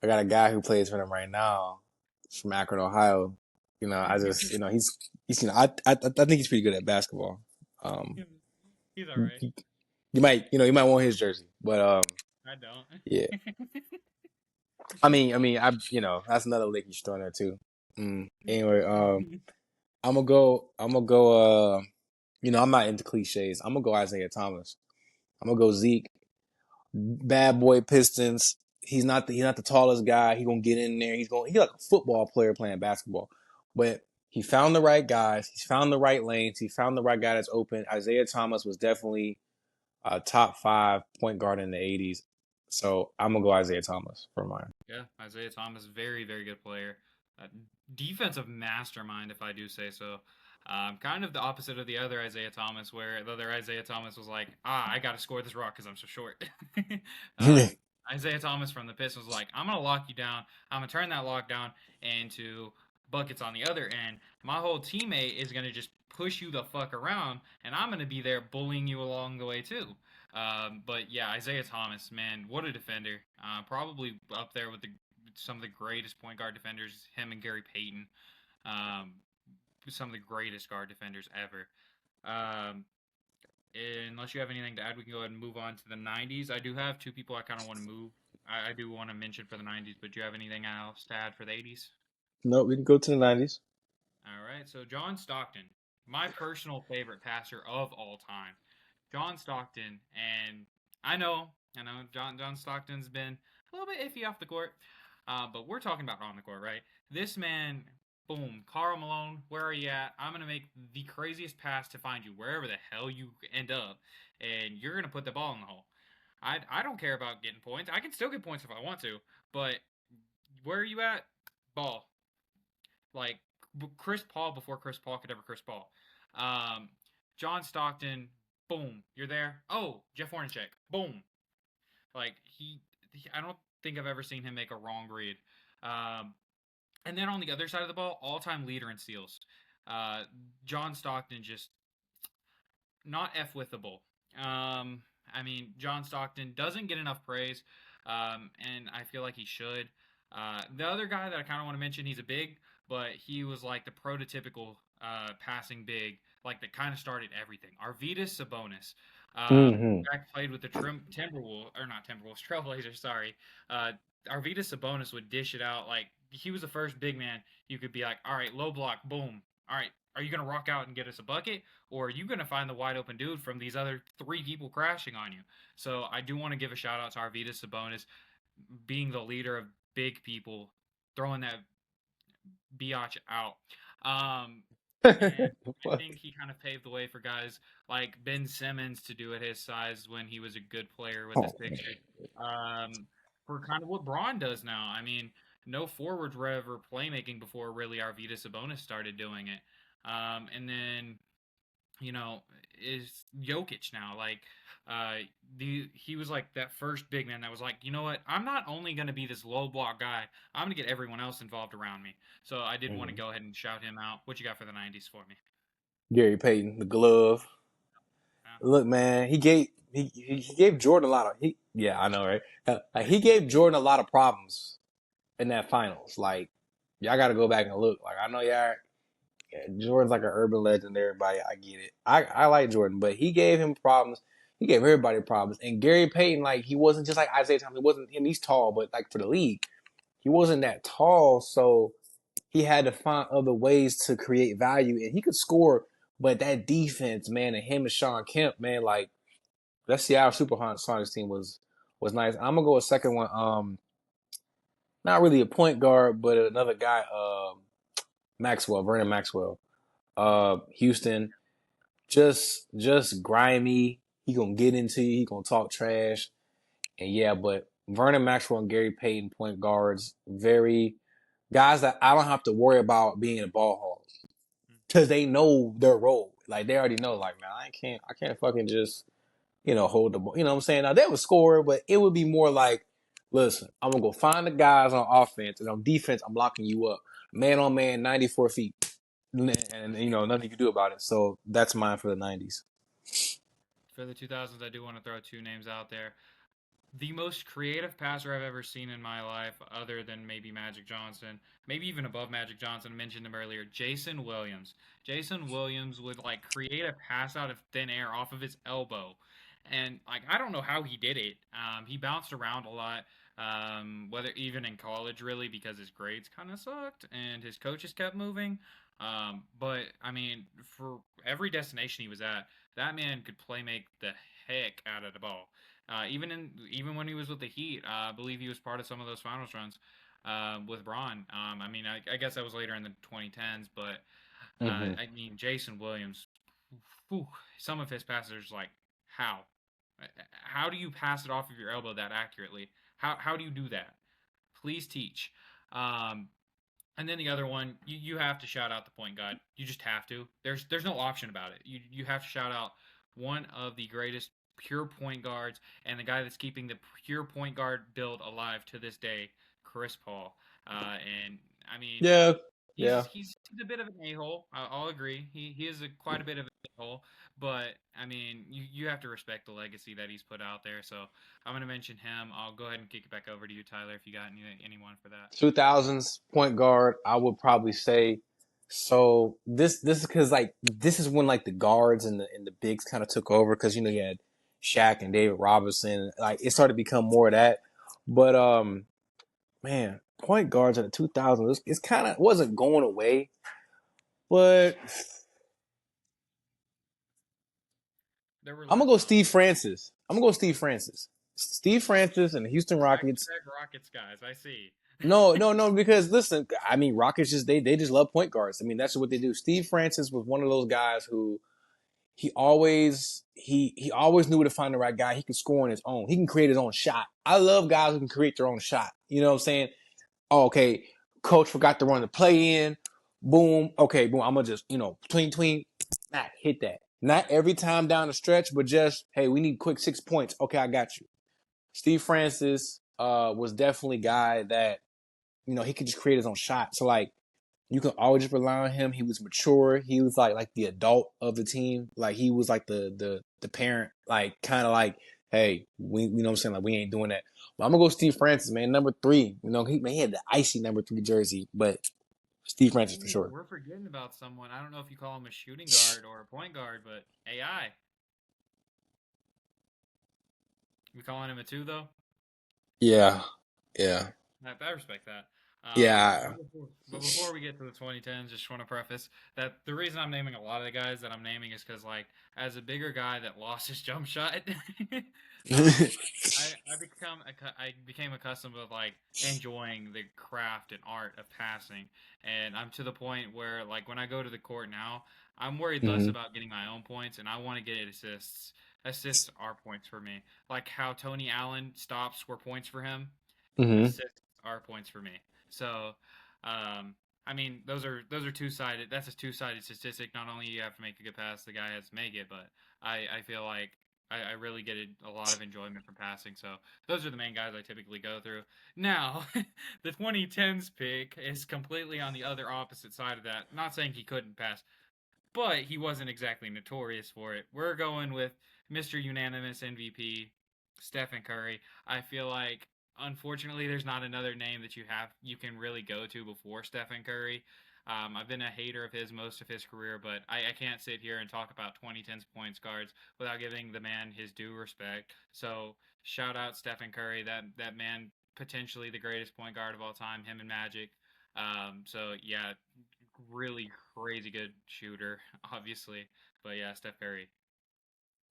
I got a guy who plays for them right now. He's from Akron, Ohio. You know, I just, you know, he's, you know, I think he's pretty good at basketball. Um, He's all right. you, you might want his jersey, but I don't. yeah. You know, that's another lick you should throw in there too. Anyway, I'm gonna go. You know, I'm not into cliches. I'm gonna go Isaiah Thomas. I'm gonna go Zeke. Bad boy Pistons. He's not the tallest guy. He's gonna get in there. He's like a football player playing basketball. But he found the right guys. He's found the right lanes. He found the right guy that's open. Isaiah Thomas was definitely a top 5 point guard in the '80s. So I'm gonna go Isaiah Thomas for mine. Yeah, Isaiah Thomas, very, very good player. Uh, Defensive mastermind, if I do say so. Kind of the opposite of the other Isaiah Thomas, where the other Isaiah Thomas was like, I got to score this rock because I'm so short. um, Isaiah Thomas from the Pistons was like, I'm going to lock you down. I'm going to turn that lockdown into buckets on the other end. My whole teammate is going to just push you the fuck around, and I'm going to be there bullying you along the way, too. But yeah, Isaiah Thomas, man, what a defender. Probably up there with some of the greatest point guard defenders, him and Gary Payton. Um, some of the greatest guard defenders ever. Um, Unless you have anything to add, we can go ahead and move on to the 90s. I do have two people I kind of want to move. I do want to mention for the 90s, but do you have anything else to add for the 80s? No, we can go to the '90s. All right, so John Stockton, my personal favorite passer of all time. John Stockton, and I know, John Stockton's been a little bit iffy off the court, but we're talking about on the court, right? This man, boom, Karl Malone, where are you at? I'm gonna make the craziest pass to find you wherever the hell you end up, and you're gonna put the ball in the hole. I don't care about getting points. I can still get points if I want to, but where are you at? Ball. Like Chris Paul before Chris Paul could ever Chris Paul. Um, John Stockton, boom, you're there. Oh, Jeff Hornacek, boom. Like I don't think I've ever seen him make a wrong read. Um, and then on the other side of the ball, all-time leader in steals. Uh, John Stockton just not F withable. I mean, John Stockton doesn't get enough praise, and I feel like he should. The other guy that I kind of want to mention, he's a big, but he was like the prototypical passing big, like that kind of started everything. Arvydas Sabonis. Hmm. Back played with the Timberwolves, or not Timberwolves, Trailblazers, sorry. Uh, Arvydas Sabonis would dish it out. Like, he was the first big man you could be like, all right, low block, boom. All right, are you going to rock out and get us a bucket? Or are you going to find the wide open dude from these other three people crashing on you? So I do want to give a shout out to Arvydas Sabonis being the leader of big people, throwing that biatch out. Um, and I think he kind of paved the way for guys like Ben Simmons to do at his size when he was a good player with his Oh, picture. For kind of what Braun does now. I mean, no forwards were ever playmaking before really Arvydas Sabonis started doing it. And then is Jokic now. Like, he was like that first big man that was like, you know what? I'm not only going to be this low block guy. I'm going to get everyone else involved around me. So I did want to mhm. go ahead and shout him out. What you got for the 90s for me? Gary Payton, the glove. Yeah. Look, man, he gave Jordan a lot of yeah, I know, right? He gave Jordan a lot of problems in that finals. Like, y'all got to go back and look. Like, I know y'all. Yeah, Jordan's like an urban legend. Everybody, I get it. I like Jordan, but he gave him problems. He gave everybody problems. And Gary Payton, like, he wasn't just like Isaiah Thomas. He wasn't him. He's tall, but like for the league, he wasn't that tall. So he had to find other ways to create value, and he could score. But that defense, man, and him and Sean Kemp, man, like that Seattle Supersonics team was nice. I'm gonna go a second one. Not really a point guard, but another guy, Maxwell, Vernon Maxwell. Houston, just grimy. He gonna get into you. He gonna talk trash, and yeah. But Vernon Maxwell and Gary Payton, point guards, very guys that I don't have to worry about being a ball hog because they know their role. Like they already know. Like man, I can't fucking just hold the ball. You know what I'm saying? Now they would score, but it would be more like, listen, I'm gonna go find the guys on offense and on defense. I'm locking you up. man on man, 94 feet, and nothing you can do about it. So that's mine for the 90s. For the 2000s, I do want to throw two names out there. The most creative passer I've ever seen in my life, other than maybe Magic Johnson, maybe even above Magic Johnson. I mentioned him earlier, Jason Williams. Jason Williams would like create a pass out of thin air off of his elbow, and like I don't know how he did it. He bounced around a lot, whether even in college, really, because his grades kind of sucked and his coaches kept moving. But I mean, for every destination he was at, that man could play make the heck out of the ball. Even when he was with the Heat, I believe he was part of some of those finals runs with Braun. I mean, I guess that was later in the 2010s, but Hmm. I mean, Jason Williams, whew, some of his passes like how, how do you pass it off of your elbow that accurately? How do you do that? Please teach. Um, and then the other one, you have to shout out the point guard. You just have to. There's no option about it. You have to shout out one of the greatest pure point guards and the guy that's keeping the pure point guard build alive to this day, Chris Paul. And I mean, Yeah, he's yeah. he's he's a bit of an a-hole. I'll agree. He is quite a bit of an a-hole, but I mean, you have to respect the legacy that he's put out there. So I'm gonna mention him. I'll go ahead and kick it back over to you, Tyler, if you got anyone for that. 2000s point guard, I would probably say. So this is because like this is when like the guards and the bigs kind of took over because you had Shaq and David Robinson. Like it started to become more of that. But man, point guards in the 2000s, it's kind of wasn't going away. But There were I'm gonna less go of them. Steve Francis. I'm gonna go Steve Francis. Steve Francis and the Houston Rockets. Back-to-back Rockets guys, I see. No, no, no. Because listen, I mean, Rockets they just love point guards. I mean, that's what they do. Steve Francis was one of those guys who he always knew where to find the right guy. He can score on his own. He can create his own shot. I love guys who can create their own shot. You know what I'm saying? Oh, okay, coach forgot to run the play in. Boom. Okay, boom. I'm gonna just tween, hit that. Not every time down the stretch, but just hey, we need quick 6 points. Okay, I got you. Steve Francis was definitely a guy that he could just create his own shot. So like you can always just rely on him. He was mature. He was like the adult of the team. Like he was like the parent, like kind of like, hey, we you know what I'm saying, like we ain't doing that. But I'm gonna go Steve Francis, man, number three. He had the icy number three jersey, but Steve Francis for Ooh, sure. we're forgetting about someone. I don't know if you call him a shooting guard or a point guard, but AI. We calling him a two though. Yeah, yeah, I respect that. yeah. But before we get to the 2010s, just want to preface that the reason I'm naming a lot of the guys that I'm naming is because, like, as a bigger guy that lost his jump shot, um, I became accustomed with like enjoying the craft and art of passing, and I'm to the point where like when I go to the court now, I'm worried less Hmm. about getting my own points, and I want to get assists. Assists are points for me, like how Tony Allen stops were points for him. Hmm. Assists are points for me. So, I mean, those are two sided. That's a two sided statistic. Not only you have to make a good pass, the guy has to make it, but I feel like I really get a lot of enjoyment from passing. So those are the main guys I typically go through. Now, the 2010s pick is completely on the other opposite side of that. Not saying he couldn't pass, but he wasn't exactly notorious for it. We're going with Mr. Unanimous MVP, Stephen Curry. I feel like unfortunately there's not another name that you can really go to before Stephen Curry. I've been a hater of his most of his career, but I can't sit here and talk about 2010's points guards without giving the man his due respect. So shout out Stephen Curry, that man potentially the greatest point guard of all time, him and Magic. So yeah, really crazy good shooter, obviously. But yeah, Steph Curry.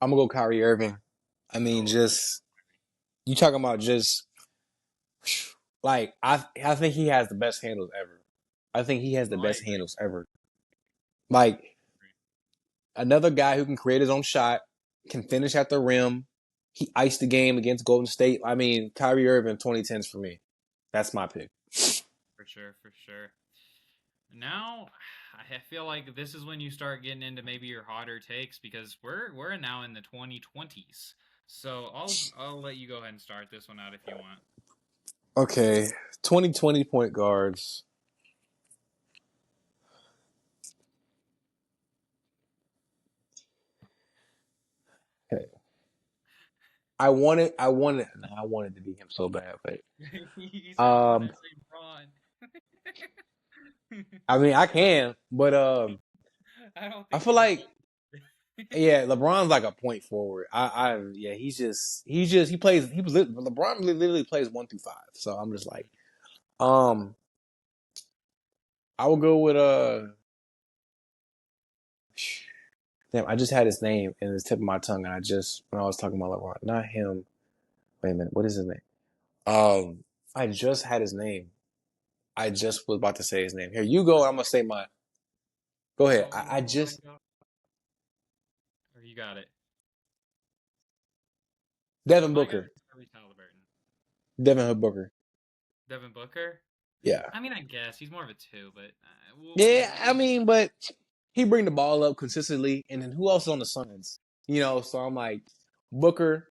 I'm gonna go Kyrie Irving. I mean, Oh, just you talking about just like I think he has the best handles ever. I think he has the no, I best agree. handles ever. Like another guy who can create his own shot, can finish at the rim. He iced the game against Golden State. I mean, Kyrie Irving 2010s for me. That's my pick. For sure, for sure. Now, I feel like this is when you start getting into maybe your hotter takes because we're now in the 2020s. So I'll let you go ahead and start this one out if you want. Okay, 2020 point guards. I wanted to be him so bad, but You said you want um, to say Braun. I mean, I can, but I don't I think feel you can like do yeah, LeBron's like a point forward. Yeah, he plays LeBron literally plays 1 through 5. So I'm just like, um, I will go with damn, I just had his name in the tip of my tongue, and I just when I was talking about LeBron, not him. Wait a minute, what is his name? I just had his name. I just was about to say his name. Here you go. I'm gonna say my. Go ahead. I Oh my just god. Or you got it. Devin My guy Booker. is Tyrese Halliburton. Devin Hood Booker. Devin Booker? Yeah. I mean, I guess he's more of a two, but Yeah, I mean, but he bring the ball up consistently, and then who else is on the Suns? So I'm like Booker,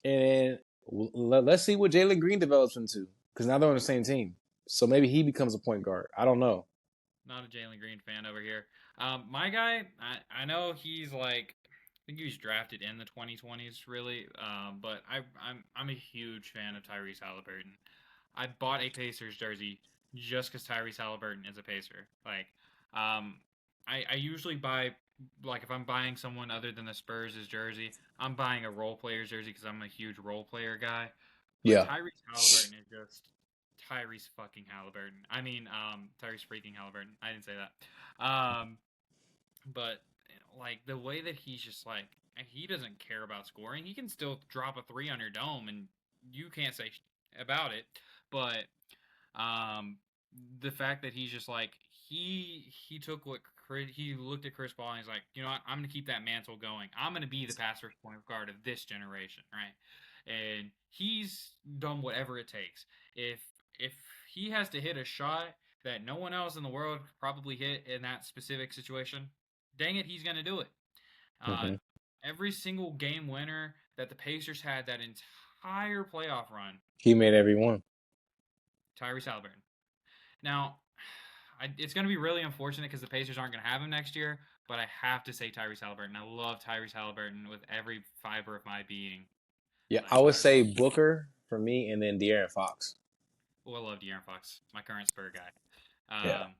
and let's see what Jalen Green develops into because now they're on the same team. So maybe he becomes a point guard. I don't know. not a Jalen Green fan over here. My guy, I know he's like, I think he was drafted in the 2020s, really. But I'm a huge fan of Tyrese Halliburton. I bought a Pacers jersey just because Tyrese Halliburton is a Pacer. Like, um, I usually buy like if I'm buying someone other than the Spurs' jersey, I'm buying a role player's jersey because I'm a huge role player guy. But Yeah, Tyrese Halliburton is just Tyrese fucking Halliburton. I mean, Tyrese freaking Halliburton. I didn't say that. But like the way that he's just like he doesn't care about scoring. He can still drop a three on your dome, and you can't say about it. But um, the fact that he's just like he took what he looked at Chris Paul and he's like, you know what, I'm gonna keep that mantle going. I'm gonna be the pass first point guard of this generation, right? And he's done whatever it takes. If he has to hit a shot that no one else in the world could probably hit in that specific situation, dang it, he's gonna do it. Uh, hmm every single game winner that the Pacers had that entire playoff run, he made every one. Tyrese Halliburton. Now, it's going to be really unfortunate because the Pacers aren't going to have him next year, but I have to say Tyrese Halliburton. I love Tyrese Halliburton with every fiber of my being. Yeah, I Like, would say Booker for me, and then De'Aaron Fox. oh, I love De'Aaron Fox, my current Spur guy. Yeah, Um,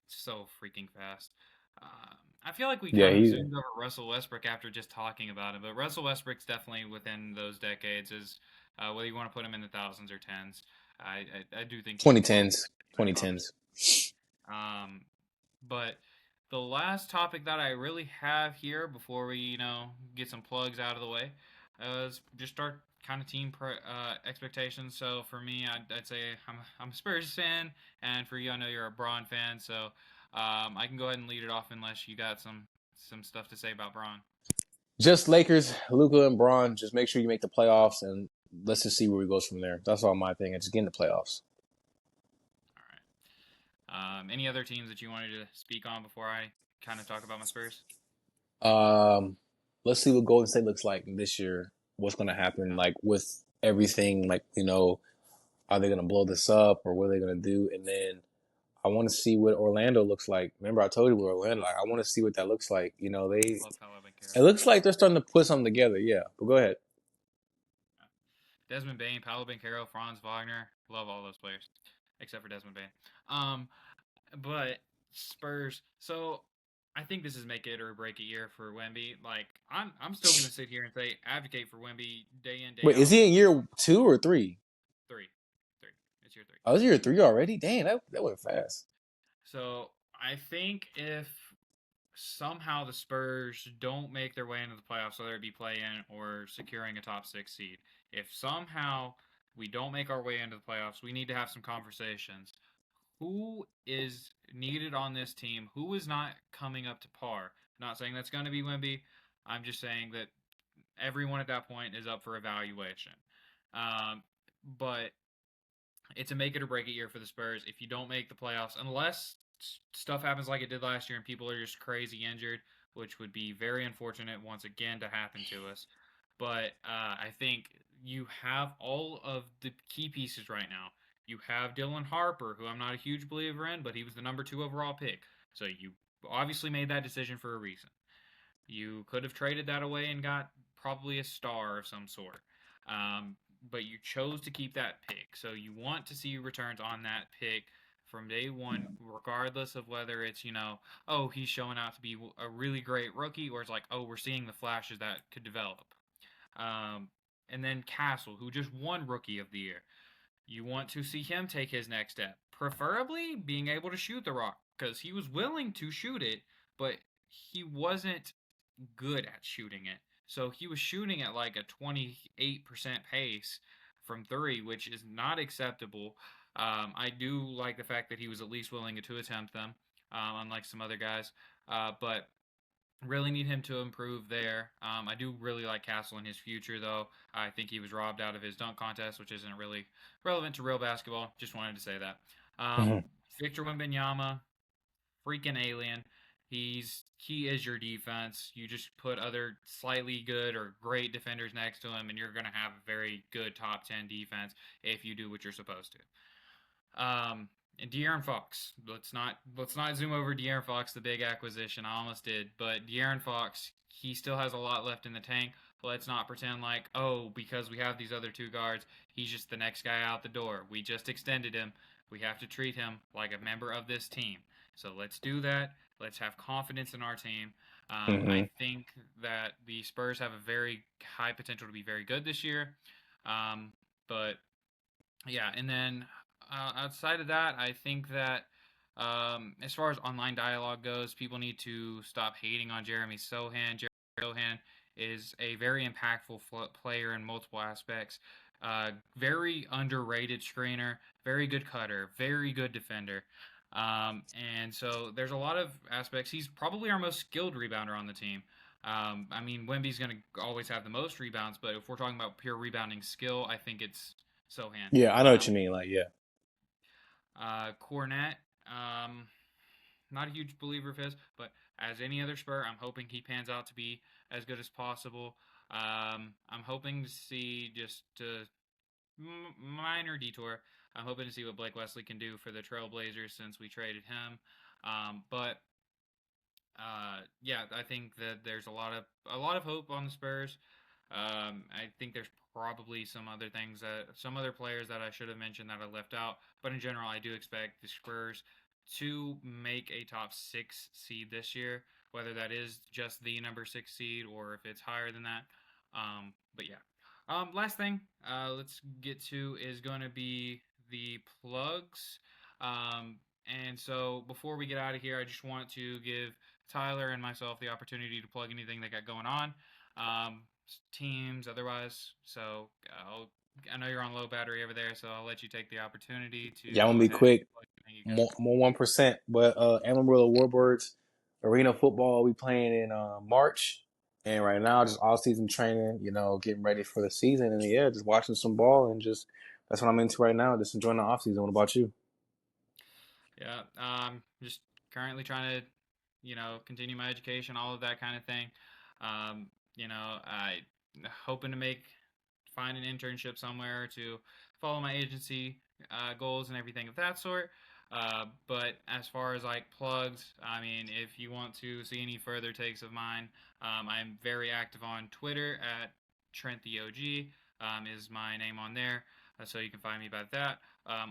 so freaking fast. I feel like we yeah, kind of he's zoomed over Russell Westbrook after just talking about him, but Russell Westbrook's definitely within those decades. Is whether you want to put him in the thousands or tens, I do think he's well 2010s, in that 2010s. conversation. Um, But the last topic that I really have here before we, get some plugs out of the way, is just our kind of team expectations. So for me, I'd say I'm a Spurs fan, and for you, I know you're a Braun fan. So I can go ahead and lead it off unless you got some stuff to say about Braun. Just Lakers, Luka and Braun. Just make sure you make the playoffs, and let's just see where we goes from there. That's all my thing. And just get in the playoffs. All right. Any other teams that you wanted to speak on before I kind of talk about my Spurs? Um, let's see what Golden State looks like this year. What's going to happen, Yeah. like with everything, like are they going to blow this up or what are they going to do? And then I want to see what Orlando looks like. Remember, I told you what Orlando. Like, I want to see what that looks like. Love Paolo It Banchero. looks like they're starting to put something together. Yeah, but go ahead. Desmond Bain, Paolo Banchero, Franz Wagner. Love all those players, except for Desmond Bain. Um, but Spurs. So I think this is make it or break it year for Wemby. Like I'm still gonna sit here and say advocate for Wemby day in day Wait, is out. he in year 2 or 3? Three, three. It's year three. Oh, is year 3 already? Dang, that went fast. So I think if somehow the Spurs don't make their way into the playoffs, whether it be play-in or securing a top six seed, if somehow we don't make our way into the playoffs, we need to have some conversations. Who is needed on this team? Who is not coming up to par? Not saying that's going to be Wimby. I'm just saying that everyone at that point is up for evaluation. But it's a make it or break it year for the Spurs. If you don't make the playoffs, unless stuff happens like it did last year and people are just crazy injured, which would be very unfortunate once again to happen to us. But I think you have all of the key pieces right now. You have Dylan Harper, who I'm not a huge believer in, but he was the number 2 overall pick. So you obviously made that decision for a reason. You could have traded that away and got probably a star of some sort. Um, but you chose to keep that pick. So you want to see returns on that pick from day one, regardless of whether it's, oh, he's showing out to be a really great rookie, or it's like, oh, we're seeing the flashes that could develop. Um, and then Castle, who just won Rookie of the Year. You want to see him take his next step, preferably being able to shoot the rock, because he was willing to shoot it, but he wasn't good at shooting it. So he was shooting at like a 28% pace from three, which is not acceptable. I do like the fact that he was at least willing to attempt them, unlike some other guys. But really need him to improve there. I do really like Castle in his future, though. I think he was robbed out of his dunk contest, which isn't really relevant to real basketball. Just wanted to say that. Um, Mhm. Victor Wembanyama, freaking alien. He is your defense. You just put other slightly good or great defenders next to him, and you're gonna have a very good top 10 defense if you do what you're supposed to. And De'Aaron Fox. Let's not zoom over De'Aaron Fox, the big acquisition. I almost did, but De'Aaron Fox, he still has a lot left in the tank. Let's not pretend like, oh, because we have these other two guards, he's just the next guy out the door. We just extended him. We have to treat him like a member of this team. So let's do that. Let's have confidence in our team. I Mhm. think that the Spurs have a very high potential to be very good this year. But yeah, and then outside of that, I think that as far as online dialogue goes, people need to stop hating on Jeremy Sohan. Jeremy Sohan is a very impactful player in multiple aspects. Very underrated screener, very good cutter, very good defender. And so there's a lot of aspects. He's probably our most skilled rebounder on the team. I mean, Wemby's going to always have the most rebounds, but if we're talking about pure rebounding skill, I think it's Sohan. Yeah, I know what Um, you mean. Like, yeah. Cornette, um, not a huge believer of his, but as any other Spur, I'm hoping he pans out to be as good as possible. I'm hoping to see just a minor detour. I'm hoping to see what Blake Wesley can do for the Trailblazers since we traded him. But yeah, I think that there's a lot of hope on the Spurs. I think there's probably some other players that I should have mentioned that I left out. But in general, I do expect the Spurs to make a top six seed this year, whether that is just the number six seed or if it's higher than that. But yeah. Last thing, let's get to is going to be the plugs. And so before we get out of here, I just want to give Tyler and myself the opportunity to plug anything they got going on, um, teams, otherwise. So I know you're on low battery over there, so I'll let you take the opportunity to Yeah, I'm go gonna be ahead and quick. plug anything you got More, going. more 1%. But Amarillo Warbirds Arena Football we playing in March, and right now just all season training. Getting ready for the season, and yeah, just watching some ball and just that's what I'm into right now. Just enjoying the off season. What about you? Yeah, just currently trying to, continue my education, all of that kind of thing. I hoping to find an internship somewhere to follow my agency goals and everything of that sort. But as far as like plugs, I mean, if you want to see any further takes of mine, I'm very active on Twitter at Trent the OG. Is my name on there, so you can find me by that.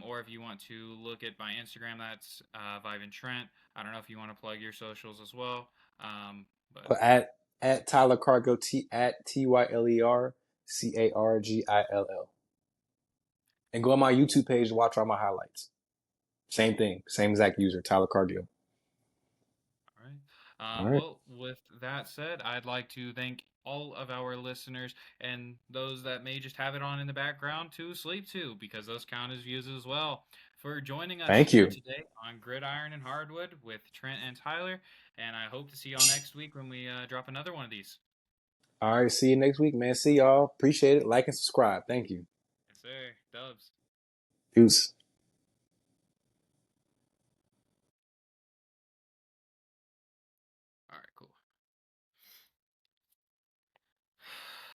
Or if you want to look at my Instagram, that's Vive and Trent. I don't know if you want to plug your socials as well. But But at Tyler Cargill at TYLERCARGILL, and go on my YouTube page to watch all my highlights. Same thing, same exact user, Tyler Cargill. all right. All right. Well, with that said, I'd like to thank all of our listeners and those that may just have it on in the background to sleep to, because those count as views as well, for joining us Thank here you. today on Gridiron and Hardwood with Trent and Tyler. And I hope to see y'all next week when we drop another one of these. All right. See you next week, man. See y'all. Appreciate it. Like and subscribe. Thank you. Yes, sir. Dubs. Peace.